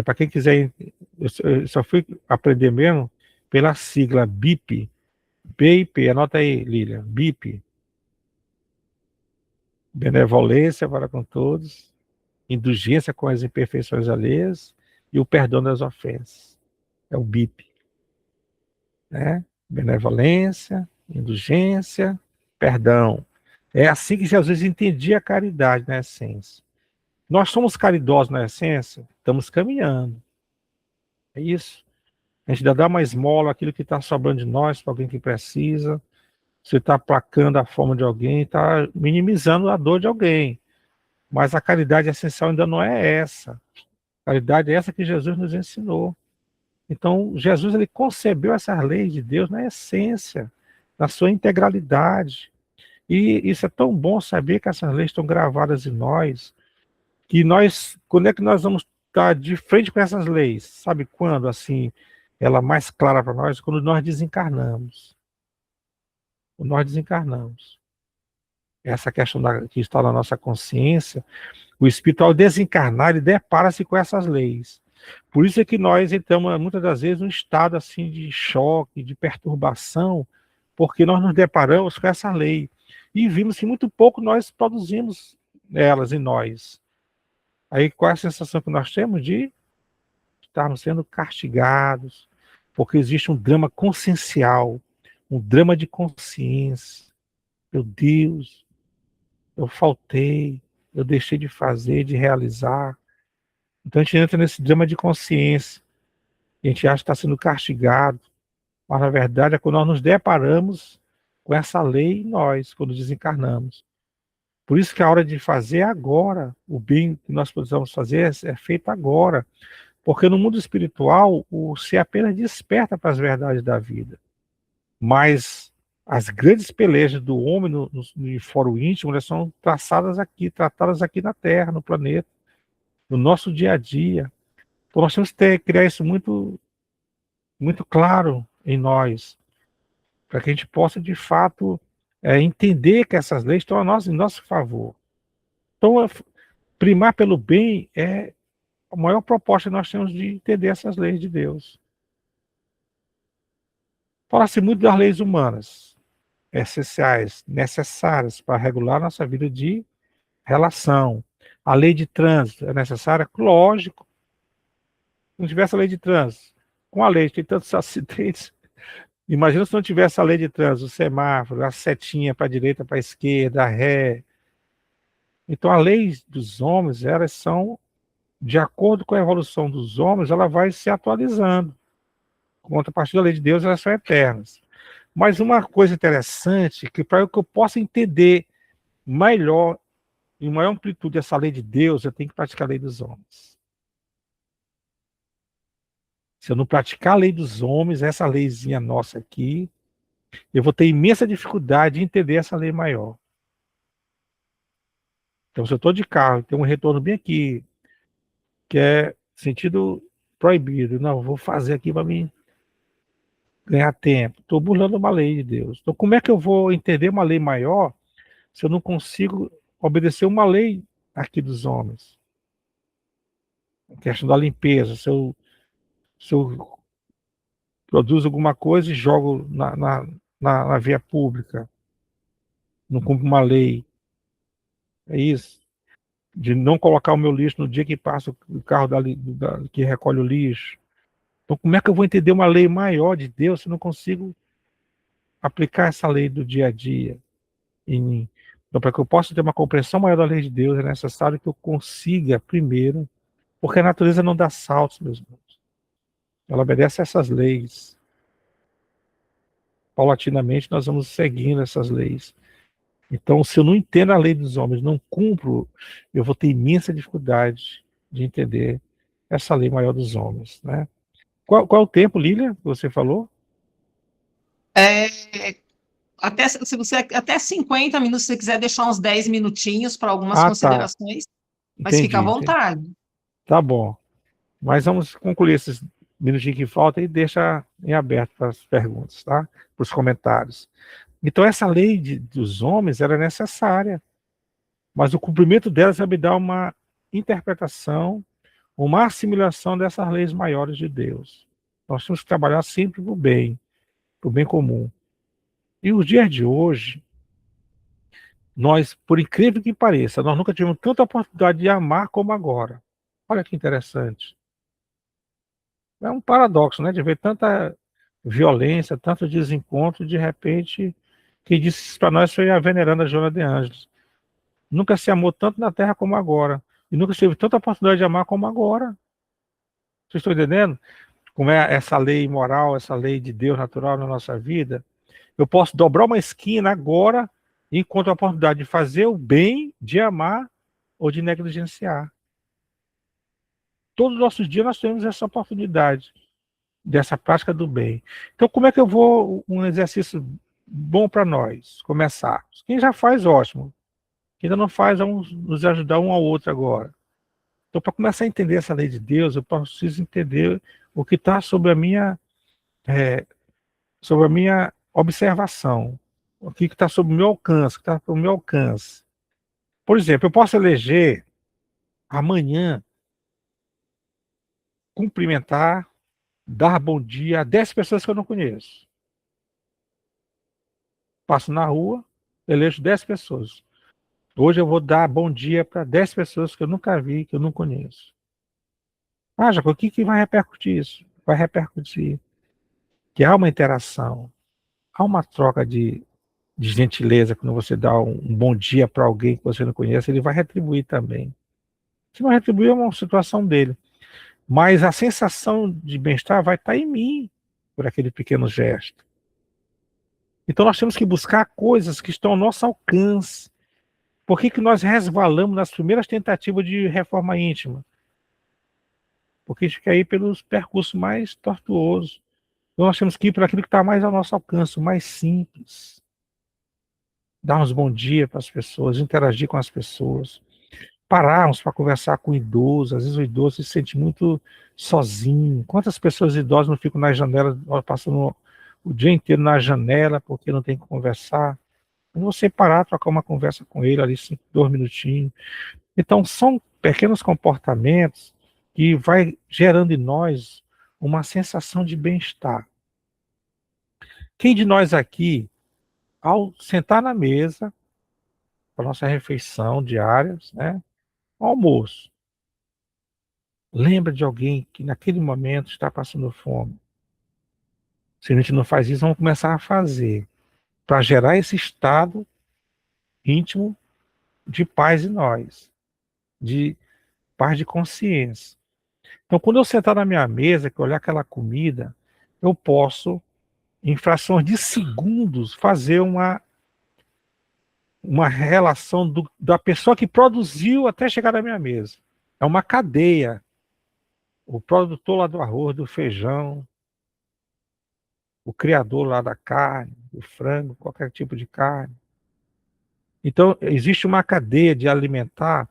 Para quem quiser, eu só fui aprender mesmo pela sigla BIP, BIP, anota aí, Lília, BIP, benevolência para com todos, indulgência com as imperfeições alheias e o perdão das ofensas. É o BIP, né? Benevolência, indulgência, perdão. É assim que Jesus entendia a caridade na essência. Nós somos caridosos na essência? Estamos caminhando. É isso. A gente ainda dá uma esmola, aquilo que está sobrando de nós para alguém que precisa. Você está aplacando a fome de alguém, está minimizando a dor de alguém. Mas a caridade essencial ainda não é essa. A caridade é essa que Jesus nos ensinou. Então, Jesus ele concebeu essas leis de Deus na essência, na sua integralidade. E isso é tão bom saber que essas leis estão gravadas em nós, que nós, quando é que nós vamos estar de frente com essas leis? Sabe quando, assim, ela mais clara para nós? Quando nós desencarnamos. Quando nós desencarnamos. Essa questão que está na nossa consciência, o espírito, ao desencarnar, ele depara-se com essas leis. Por isso é que nós entramos, muitas das vezes, num estado assim, de choque, de perturbação, porque nós nos deparamos com essa lei. E vimos que muito pouco nós produzimos elas em nós. Aí qual é a sensação que nós temos de estarmos sendo castigados, porque existe um drama consciencial, um drama de consciência. Meu Deus, eu faltei, eu deixei de fazer, de realizar. Então a gente entra nesse drama de consciência, e a gente acha que está sendo castigado, mas na verdade é quando nós nos deparamos com essa lei em nós, quando desencarnamos. Por isso que a hora de fazer é agora, o bem que nós precisamos fazer é feito agora, porque no mundo espiritual o ser apenas desperta para as verdades da vida, mas as grandes pelejas do homem no fórum íntimo, elas são tratadas aqui na Terra, no planeta, no nosso dia a dia. Então nós temos que criar isso muito, muito claro em nós, para que a gente possa, de fato, entender que essas leis estão em nosso favor. Então, primar pelo bem é a maior proposta que nós temos de entender essas leis de Deus. Fala-se muito das leis humanas, essenciais, necessárias para regular nossa vida de relação. A lei de trânsito é necessária? Lógico. Se não tivesse a lei de trânsito, com a lei tem tantos acidentes. Imagina se não tivesse a lei de trânsito, o semáforo, a setinha para a direita, para a esquerda, a ré. Então, a lei dos homens, elas são, de acordo com a evolução dos homens, ela vai se atualizando. Contrapartida da lei de Deus, elas são eternas. Mas uma coisa interessante, que para que eu possa entender melhor, em maior amplitude, essa lei de Deus, eu tenho que praticar a lei dos homens. Se eu não praticar a lei dos homens, essa leizinha nossa aqui, eu vou ter imensa dificuldade de entender essa lei maior. Então, se eu estou de carro e tem um retorno bem aqui, que é sentido proibido, não, vou fazer aqui para mim ganhar tempo. Estou burlando uma lei de Deus. Então, como é que eu vou entender uma lei maior se eu não consigo obedecer uma lei aqui dos homens? A questão da limpeza. Se eu produzo alguma coisa e jogo na via pública, não cumpro uma lei. É isso. De não colocar o meu lixo no dia que passa o carro que recolhe o lixo. Então, como é que eu vou entender uma lei maior de Deus se eu não consigo aplicar essa lei do dia a dia em mim? Então, para que eu possa ter uma compreensão maior da lei de Deus, é necessário que eu consiga primeiro, porque a natureza não dá saltos, meus irmãos. Ela obedece a essas leis. Paulatinamente, nós vamos seguindo essas leis. Então, se eu não entendo a lei dos homens, não cumpro, eu vou ter imensa dificuldade de entender essa lei maior dos homens, né? Qual é o tempo, Lília, que você falou? Até, se você, até 50 minutos, se você quiser deixar uns 10 minutinhos para algumas Ah, tá. considerações, mas fica à Entendi. vontade. Tá bom. Mas vamos concluir esses minutinhos que faltam e deixar em aberto para as perguntas, tá? Para os comentários. Então, essa lei dos homens era necessária, mas o cumprimento delas vai me dar uma interpretação, uma assimilação dessas leis maiores de Deus. Nós temos que trabalhar sempre para o bem comum. E os dias de hoje, nós, por incrível que pareça, nós nunca tivemos tanta oportunidade de amar como agora. Olha que interessante. É um paradoxo, né? De ver tanta violência, tanto desencontro, de repente, quem disse isso para nós foi a veneranda Joana de Ângeles. Nunca se amou tanto na Terra como agora. E nunca se teve tanta oportunidade de amar como agora. Vocês estão entendendo? Como é essa lei moral, essa lei de Deus natural na nossa vida? Eu posso dobrar uma esquina agora e encontro a oportunidade de fazer o bem, de amar ou de negligenciar. Todos os nossos dias nós temos essa oportunidade dessa prática do bem. Então, como é que eu vou, um exercício bom para nós começar? Quem já faz, ótimo. Quem ainda não faz, vamos nos ajudar um ao outro agora. Então, para começar a entender essa lei de Deus, eu preciso entender o que está sobre a minha observação, o que está sob o meu alcance, o que está sob o meu alcance. Por exemplo, eu posso eleger amanhã cumprimentar, dar bom dia a 10 pessoas que eu não conheço. Passo na rua, elejo 10 pessoas. Hoje eu vou dar bom dia para 10 pessoas que eu nunca vi, que eu não conheço. Ah, Jacob, o que vai repercutir isso? Vai repercutir que há uma interação, há uma troca de gentileza. Quando você dá um bom dia para alguém que você não conhece, ele vai retribuir também. Se não retribuir, é uma situação dele. Mas a sensação de bem-estar vai estar em mim por aquele pequeno gesto. Então nós temos que buscar coisas que estão ao nosso alcance. Por que nós resvalamos nas primeiras tentativas de reforma íntima? Porque a gente quer ir pelos percursos mais tortuosos. Então nós temos que ir por aquilo que está mais ao nosso alcance, o mais simples. Darmos bom dia para as pessoas, interagir com as pessoas. Pararmos para conversar com o idoso. Às vezes o idoso se sente muito sozinho. Quantas pessoas idosas não ficam na janela, passando o dia inteiro na janela porque não tem que conversar? Você parar, trocar uma conversa com ele ali, 2 minutinhos. Então, são pequenos comportamentos que vai gerando em nós uma sensação de bem-estar. Quem de nós aqui, ao sentar na mesa, para nossa refeição diária, né, almoço, lembra de alguém que naquele momento está passando fome? Se a gente não faz isso, vamos começar a fazer, para gerar esse estado íntimo de paz em nós, de paz de consciência. Então, quando eu sentar na minha mesa, que eu olhar aquela comida, eu posso, em frações de segundos, fazer uma relação da pessoa que produziu até chegar na minha mesa. É uma cadeia. O produtor lá do arroz, do feijão, o criador lá da carne, do frango, qualquer tipo de carne. Então, existe uma cadeia de alimentar,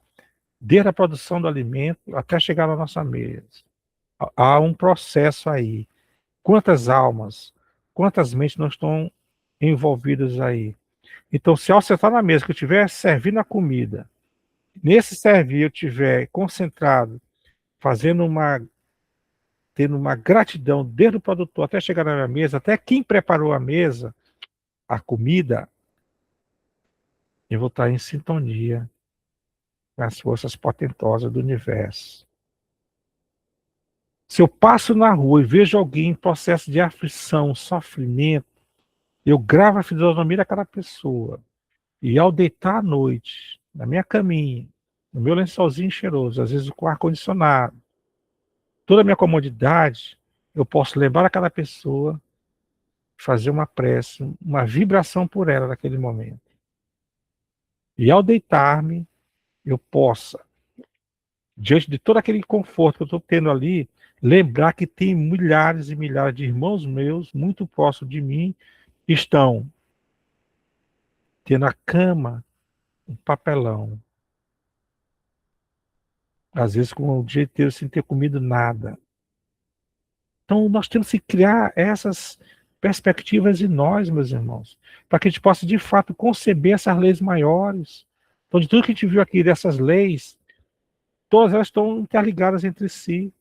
desde a produção do alimento até chegar na nossa mesa. Há um processo aí. Quantas almas, quantas mentes não estão envolvidas aí? Então, se ao sentar na mesa que eu estiver servindo a comida, nesse servir eu estiver concentrado, tendo uma gratidão desde o produtor até chegar na minha mesa, até quem preparou a mesa, a comida, eu vou estar em sintonia com as forças potentosas do universo. Se eu passo na rua e vejo alguém em processo de aflição, sofrimento, eu gravo a fisionomia daquela pessoa. E ao deitar à noite, na minha caminha, no meu lençolzinho cheiroso, às vezes com ar-condicionado, toda a minha comodidade, eu posso levar aquela pessoa, fazer uma prece, uma vibração por ela naquele momento. E ao deitar-me, eu possa, diante de todo aquele conforto que eu estou tendo ali, lembrar que tem milhares e milhares de irmãos meus, muito próximos de mim, estão tendo a cama, um papelão, às vezes com o dia inteiro sem ter comido nada. Então nós temos que criar essas perspectivas em nós, meus irmãos, para que a gente possa de fato conceber essas leis maiores. Então, de tudo que a gente viu aqui dessas leis, todas elas estão interligadas entre si.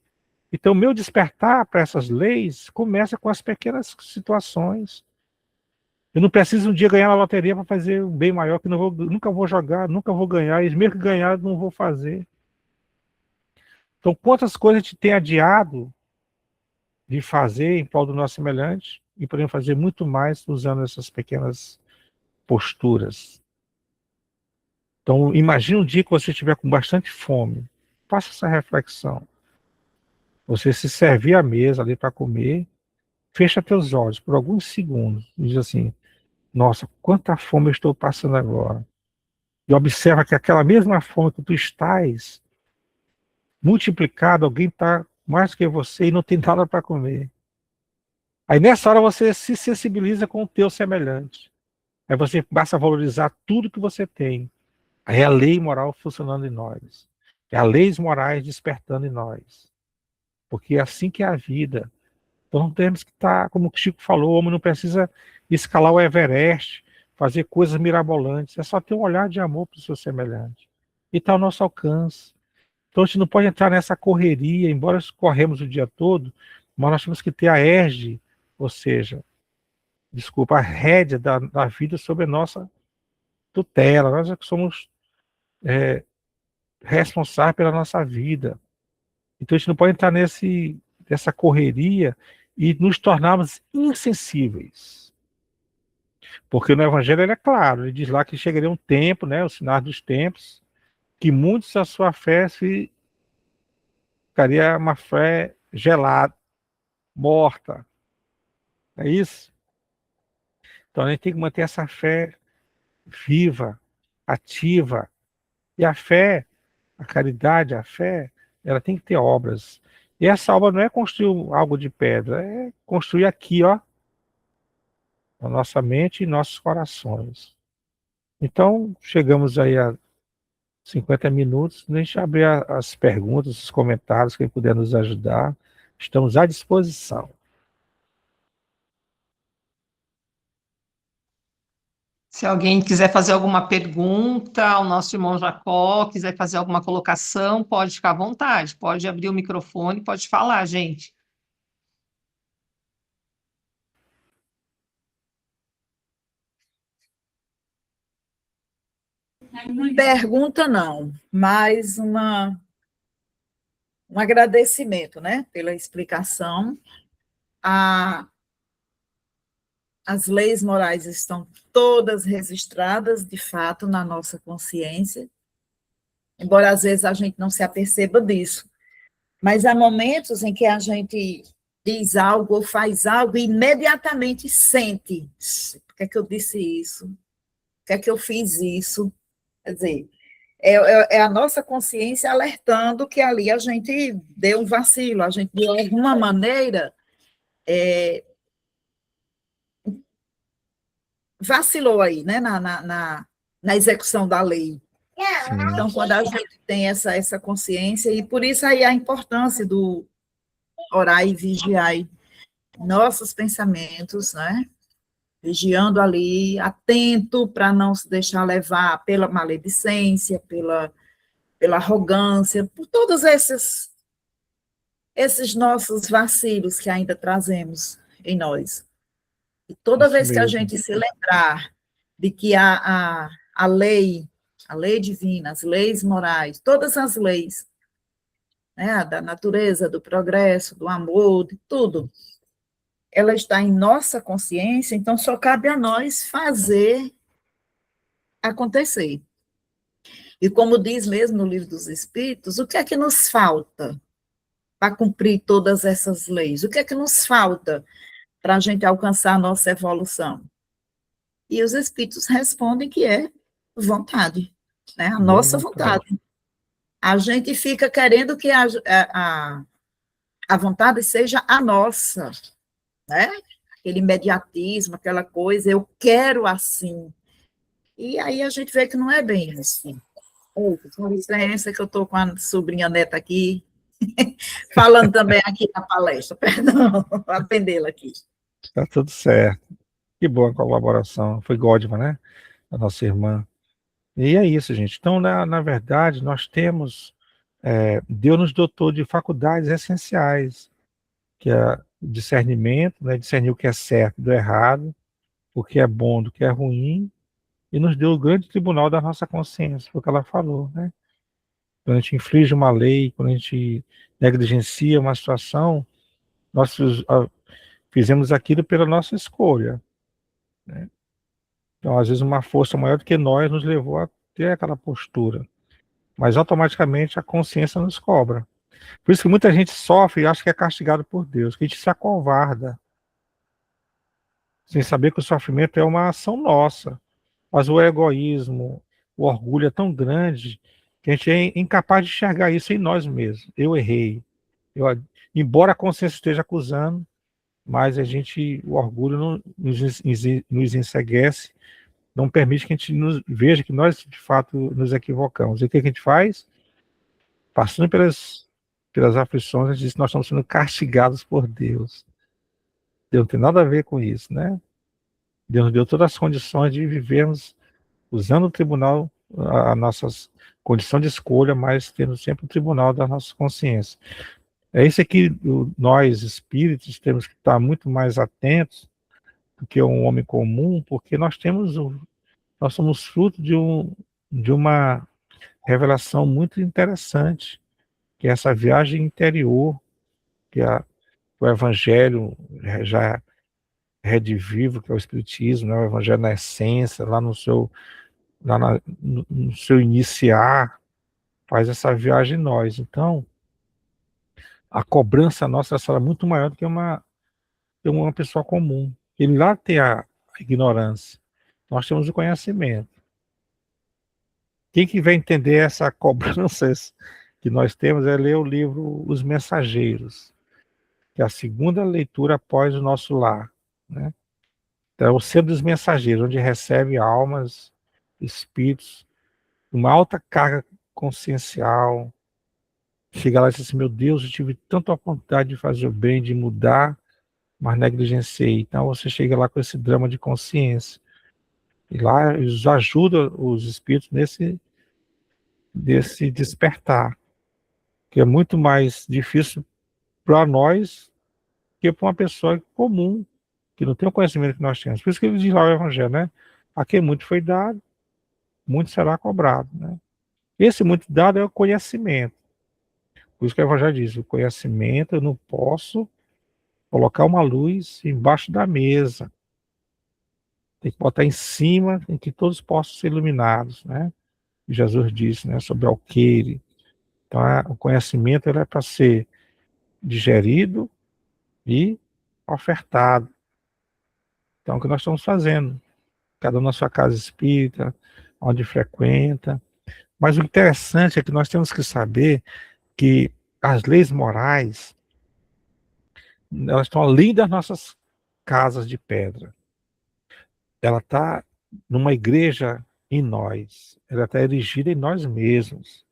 Então, o meu despertar para essas leis começa com as pequenas situações. Eu não preciso um dia ganhar na loteria para fazer um bem maior, que nunca vou jogar, nunca vou ganhar, e mesmo que ganhar, não vou fazer. Então, quantas coisas a gente tem adiado de fazer em prol do nosso semelhante, e podemos fazer muito mais usando essas pequenas posturas. Então, imagine um dia que você estiver com bastante fome. Faça essa reflexão. Você se servir à mesa ali para comer, fecha teus olhos por alguns segundos e diz assim: nossa, quanta fome eu estou passando agora. E observa que aquela mesma fome que tu estás, multiplicada, alguém está mais que você e não tem nada para comer. Aí nessa hora você se sensibiliza com o teu semelhante. Aí você passa a valorizar tudo que você tem. Aí é a lei moral funcionando em nós. É as leis morais despertando em nós. Porque é assim que é a vida. Então não temos que estar, como o Chico falou, o homem não precisa escalar o Everest, fazer coisas mirabolantes. É só ter um olhar de amor para o seu semelhante. E está ao nosso alcance. Então a gente não pode entrar nessa correria, embora corremos o dia todo, mas nós temos que ter a égide, ou seja, desculpa, a rédea da vida sobre a nossa tutela. Nós é que somos responsáveis pela nossa vida. Então a gente não pode entrar nessa correria e nos tornarmos insensíveis. Porque no Evangelho ele é claro, ele diz lá que chegaria um tempo, né, o sinal dos tempos, que muitos a sua fé ficaria uma fé gelada, morta. É isso? Então a gente tem que manter essa fé viva, ativa. E a fé, a caridade, a fé, ela tem que ter obras. E essa obra não é construir algo de pedra, é construir aqui, ó, na nossa mente e nossos corações. Então, chegamos aí a 50 minutos, deixa eu abrir as perguntas, os comentários, quem puder nos ajudar, estamos à disposição. Se alguém quiser fazer alguma pergunta ao nosso irmão Jacó, quiser fazer alguma colocação, pode ficar à vontade, pode abrir o microfone, pode falar, gente. Pergunta não, mas um agradecimento, né, pela explicação. As leis morais estão todas registradas, de fato, na nossa consciência, embora às vezes a gente não se aperceba disso. Mas há momentos em que a gente diz algo ou faz algo e imediatamente sente: por que é que eu disse isso? Por que é que eu fiz isso? Quer dizer, é a nossa consciência alertando que ali a gente deu um vacilo, a gente, de alguma maneira, vacilou aí, né, na execução da lei. Sim. Então, quando a gente tem essa consciência, e por isso aí a importância do orar e vigiar nossos pensamentos, né, vigiando ali, atento para não se deixar levar pela maledicência, pela arrogância, por todos esses nossos vacilos que ainda trazemos em nós. E toda Isso vez que a mesmo. gente se lembrar de que a lei divina, as leis morais, todas as leis, né, da natureza, do progresso, do amor, de tudo, ela está em nossa consciência, então só cabe a nós fazer acontecer. E como diz mesmo no Livro dos Espíritos, o que é que nos falta para cumprir todas essas leis? O que é que nos falta para a gente alcançar a nossa evolução? E os Espíritos respondem que é vontade, né? A Boa nossa vontade. vontade. A gente fica querendo que a vontade seja a nossa, né? Aquele imediatismo, aquela coisa, eu quero assim. E aí a gente vê que não é bem assim. Com licença que eu estou com a sobrinha neta aqui, falando também aqui na palestra, perdão, vou atendê-la aqui. Tá tudo certo. Que boa colaboração. Foi Gódima, né? A nossa irmã. E é isso, gente. Então, na verdade, nós temos. Deus nos dotou de faculdades essenciais, que é o discernimento, né? Discernir o que é certo do errado, o que é bom do que é ruim, e nos deu o grande tribunal da nossa consciência, foi o que ela falou, né? Quando a gente infringe uma lei, quando a gente negligencia uma situação, nós fizemos aquilo pela nossa escolha, né? Então, às vezes, uma força maior do que nós nos levou a ter aquela postura, mas automaticamente a consciência nos cobra. Por isso que muita gente sofre e acha que é castigado por Deus, que a gente se acovarda, sem saber que o sofrimento é uma ação nossa. Mas o egoísmo, o orgulho é tão grande que a gente é incapaz de enxergar isso em nós mesmos. Eu errei. Embora a consciência esteja acusando, mas o orgulho nos enceguece, não permite que a gente veja que nós, de fato, nos equivocamos. E o que a gente faz? Passando pelas aflições, a gente diz que nós estamos sendo castigados por Deus. Deus não tem nada a ver com isso, né? Deus nos deu todas as condições de vivermos usando o tribunal, a nossa condição de escolha, mas tendo sempre o tribunal da nossa consciência. É isso que nós, espíritos, temos que estar muito mais atentos do que um homem comum, porque nós somos fruto de uma revelação muito interessante, que é essa viagem interior, que é o Evangelho já redivivo, que é o Espiritismo, né? O Evangelho na essência, no seu iniciar, faz essa viagem em nós. Então, a cobrança nossa será muito maior do que uma pessoa comum. Ele lá tem a ignorância, nós temos o conhecimento. Quem que vai entender essa cobrança que nós temos é ler o livro Os Mensageiros, que é a segunda leitura após o nosso lar, né? Então, é o Centro dos Mensageiros, onde recebe almas, espíritos, uma alta carga consciencial. Chega lá e diz assim: meu Deus, eu tive tanta vontade de fazer o bem, de mudar, mas negligenciei. Então você chega lá com esse drama de consciência. E lá eles ajudam os espíritos nesse despertar, que é muito mais difícil para nós que para uma pessoa comum, que não tem o conhecimento que nós temos. Por isso que ele diz lá o Evangelho, né? A quem muito foi dado, muito será cobrado, né? Esse muito dado é o conhecimento. Por isso que o Evangelho diz, o conhecimento eu não posso colocar uma luz embaixo da mesa. Tem que botar em cima, em que todos possam ser iluminados, né? Jesus disse, né, sobre alqueire. Então, o conhecimento ele é para ser digerido e ofertado. Então, é o que nós estamos fazendo. Cada um na sua casa espírita, onde frequenta. Mas o interessante é que nós temos que saber que as leis morais, elas estão além das nossas casas de pedra. Ela está numa igreja em nós. Ela está erigida em nós mesmos.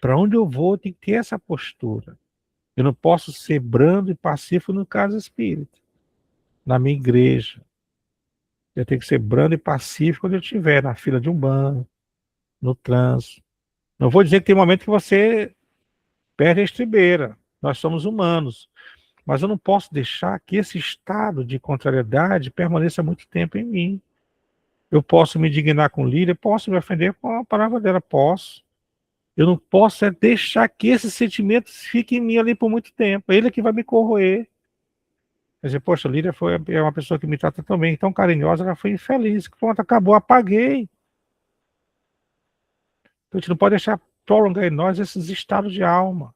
Para onde eu vou, tem que ter essa postura. Eu não posso ser brando e pacífico no caso espírita, na minha igreja. Eu tenho que ser brando e pacífico quando eu estiver na fila de um banco, no trânsito. Não vou dizer que tem momento que você perde a estribeira. Nós somos humanos. Mas eu não posso deixar que esse estado de contrariedade permaneça muito tempo em mim. Eu posso me indignar com Lília, posso me ofender com a palavra dela, posso. Eu não posso deixar que esses sentimentos fiquem em mim ali por muito tempo. Ele é que vai me corroer. Quer dizer, poxa, Lília é uma pessoa que me trata tão bem, tão carinhosa, ela foi infeliz. Pronto, acabou, apaguei. Então a gente não pode deixar prolongar em nós esses estados de alma.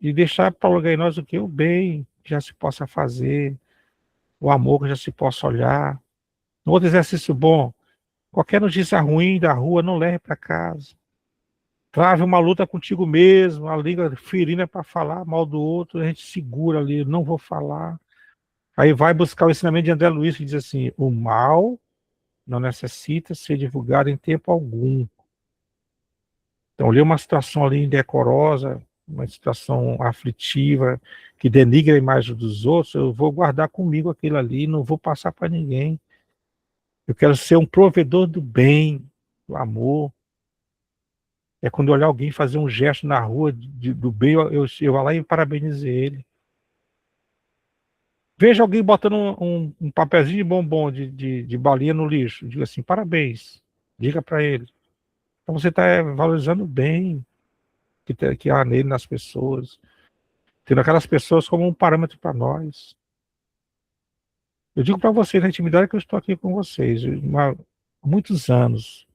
E deixar prolongar em nós o que? O bem que já se possa fazer, o amor que já se possa olhar. Um outro exercício bom, qualquer notícia ruim da rua, não leve para casa. Trave uma luta contigo mesmo, a língua ferina para falar mal do outro, a gente segura ali, não vou falar. Aí vai buscar o ensinamento de André Luiz, que diz assim, o mal não necessita ser divulgado em tempo algum. Então, ali uma situação ali indecorosa, uma situação aflitiva, que denigra a imagem dos outros, eu vou guardar comigo aquilo ali, não vou passar para ninguém. Eu quero ser um provedor do bem, do amor. É quando eu olhar alguém fazer um gesto na rua do bem, eu vou lá e parabenizo ele. Veja alguém botando um papelzinho de bombom, de balinha no lixo. Diga assim, parabéns. Diga para ele. Então você está valorizando o bem que há nele nas pessoas. Tendo aquelas pessoas como um parâmetro para nós. Eu digo para vocês, na intimidade, que eu estou aqui com vocês. Há muitos anos.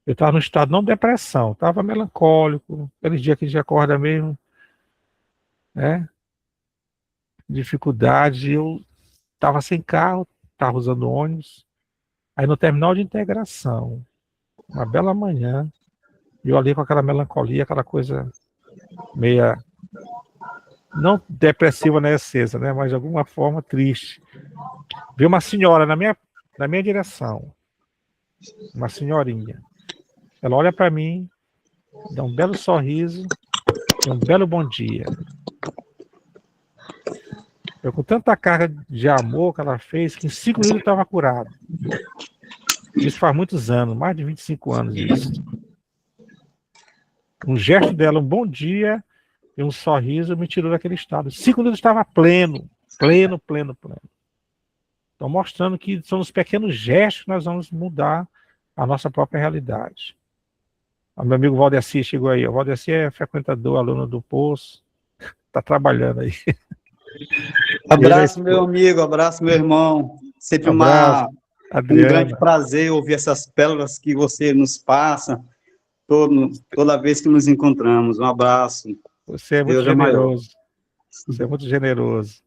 Eu estava no estado não de depressão, estava melancólico, aquele dia que a gente acorda mesmo, né? Dificuldade, eu estava sem carro, estava usando ônibus. Aí no terminal de integração, uma bela manhã, eu ali com aquela melancolia, aquela coisa meia, não depressiva na essência, né? Mas de alguma forma triste. Vi uma senhora na minha direção, uma senhorinha. Ela olha para mim, dá um belo sorriso e um belo bom dia. Eu, com tanta carga de amor que ela fez, que em 5 minutos eu estava curado. Isso faz muitos anos, mais de 25 anos isso. Um gesto dela, um bom dia e um sorriso me tirou daquele estado. 5 minutos eu estava pleno. Então, mostrando que são os pequenos gestos que nós vamos mudar a nossa própria realidade. O meu amigo Valdeci chegou aí. O Valdeci é frequentador, aluno do Poço. Está trabalhando aí. Abraço, meu amigo, abraço, meu irmão. Sempre um grande prazer ouvir essas pérolas que você nos passa toda vez que nos encontramos. Um abraço. Você é muito generoso. Você é muito generoso.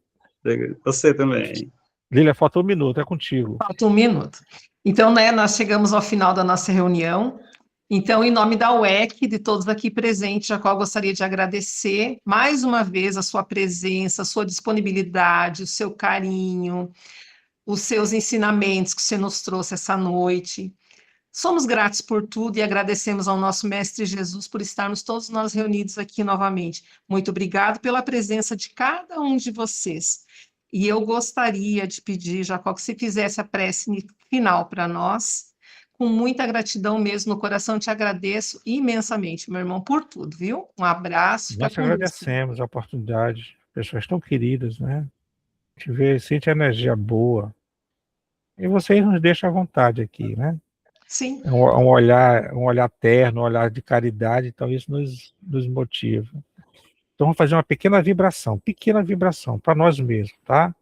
Você também. Lília, falta 1 minuto, é contigo. Falta 1 minuto. Então, né, nós chegamos ao final da nossa reunião. Então, em nome da UEC, de todos aqui presentes, a qual eu gostaria de agradecer mais uma vez a sua presença, a sua disponibilidade, o seu carinho, os seus ensinamentos que você nos trouxe essa noite. Somos gratos por tudo e agradecemos ao nosso Mestre Jesus por estarmos todos nós reunidos aqui novamente. Muito obrigado pela presença de cada um de vocês. E eu gostaria de pedir, Jacó, que você fizesse a prece final para nós, com muita gratidão mesmo no coração. Te agradeço imensamente, meu irmão, por tudo, viu? Um abraço, fica Nós com Deus. agradecemos a oportunidade, pessoas tão queridas, né? Te ver, sente energia boa. E vocês nos deixam à vontade aqui, né? Sim. Um olhar terno, um olhar de caridade, então isso nos motiva. Então vamos fazer uma pequena vibração para nós mesmos, tá?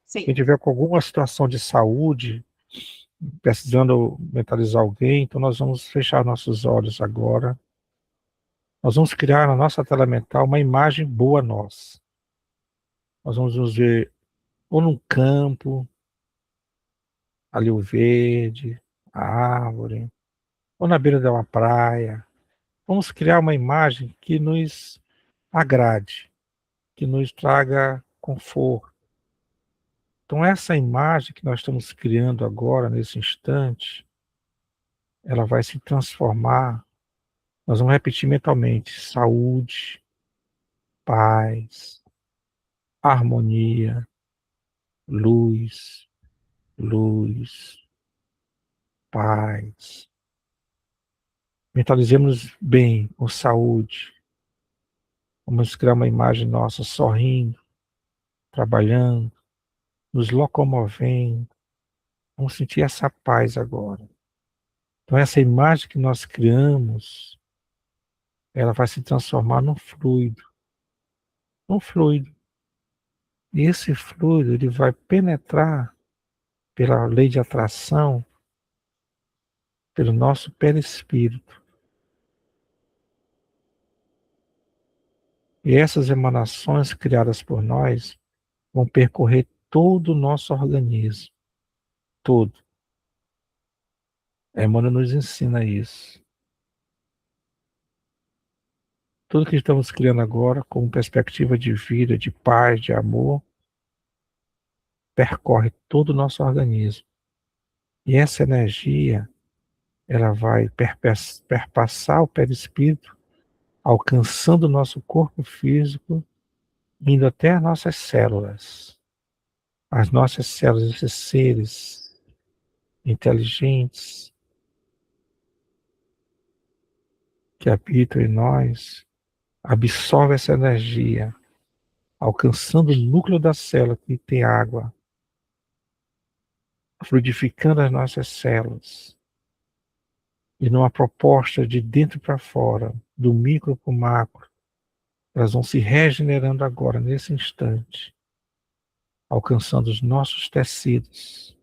Sim. Quem tiver com alguma situação de saúde, precisando mentalizar alguém, então nós vamos fechar nossos olhos agora. Nós vamos criar na nossa tela mental uma imagem boa nossa. Nós vamos nos ver ou num campo, ali o verde, a árvore, ou na beira de uma praia. Vamos criar uma imagem que nos agrade, que nos traga conforto. Então essa imagem que nós estamos criando agora, nesse instante, ela vai se transformar. Nós vamos repetir mentalmente: saúde, paz, harmonia, luz, luz, paz. Mentalizemos bem com saúde. Vamos criar uma imagem nossa sorrindo, trabalhando, nos locomovendo. Vamos sentir essa paz agora. Então essa imagem que nós criamos, ela vai se transformar num fluido. Um fluido. E esse fluido ele vai penetrar pela lei de atração, pelo nosso perispírito. E essas emanações criadas por nós vão percorrer todo o nosso organismo. Todo. A Emmanuel nos ensina isso. Tudo que estamos criando agora, como perspectiva de vida, de paz, de amor, percorre todo o nosso organismo. E essa energia, ela vai perpassar o perispírito, alcançando o nosso corpo físico, indo até as nossas células. As nossas células, esses seres inteligentes que habitam em nós, absorvem essa energia, alcançando o núcleo da célula que tem água, fluidificando as nossas células. E numa proposta de dentro para fora, do micro para o macro, elas vão se regenerando agora, nesse instante, alcançando os nossos tecidos,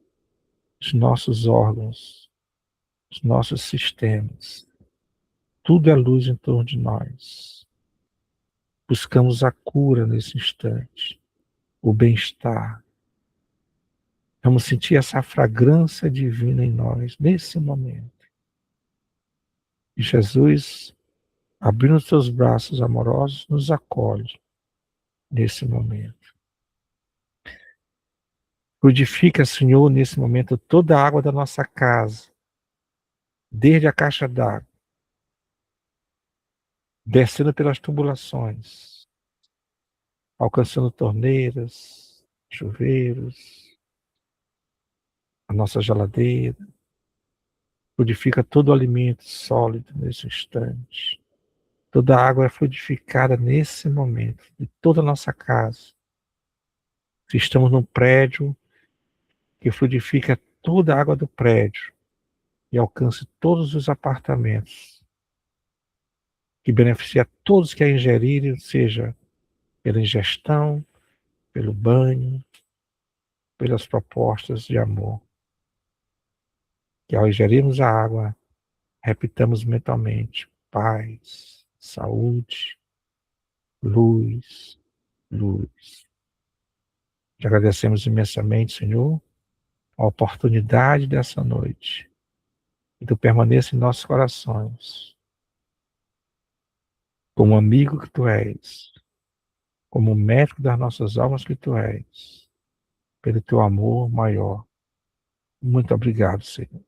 os nossos órgãos, os nossos sistemas. Tudo é luz em torno de nós. Buscamos a cura nesse instante, o bem-estar. Vamos sentir essa fragrância divina em nós, nesse momento. E Jesus, abrindo os seus braços amorosos, nos acolhe nesse momento. Fluidifica, Senhor, nesse momento, toda a água da nossa casa, desde a caixa d'água, descendo pelas tubulações, alcançando torneiras, chuveiros, a nossa geladeira. Fluidifica todo o alimento sólido nesse instante. Toda a água é fluidificada nesse momento, de toda a nossa casa. Se estamos num prédio, que fluidifica toda a água do prédio e alcance todos os apartamentos, que beneficia todos que a ingerirem, seja pela ingestão, pelo banho, pelas propostas de amor. Que ao ingerirmos a água, repitamos mentalmente: paz, saúde, luz, luz. Te agradecemos imensamente, Senhor, a oportunidade dessa noite. Que Tu permaneça em nossos corações, como amigo que Tu és, como médico das nossas almas que Tu és, pelo Teu amor maior. Muito obrigado, Senhor.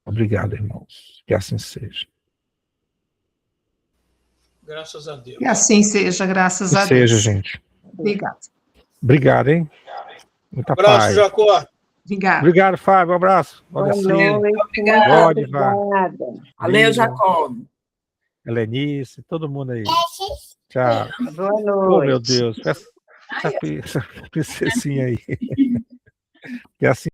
Obrigado, irmãos. Que assim seja. Graças a Deus. Que assim seja, graças a Deus. Que seja, gente. Obrigada. Obrigado, hein? Muita Abraço, paz. Jacó. Obrigada. Obrigado, Fábio. Um abraço. Boa Olha, noite. Obrigada. Obrigada. Valeu, Jacó. Helenice, todo mundo aí. Tchau. Boa Oh, meu noite. Deus. Essa princesinha aí. Que assim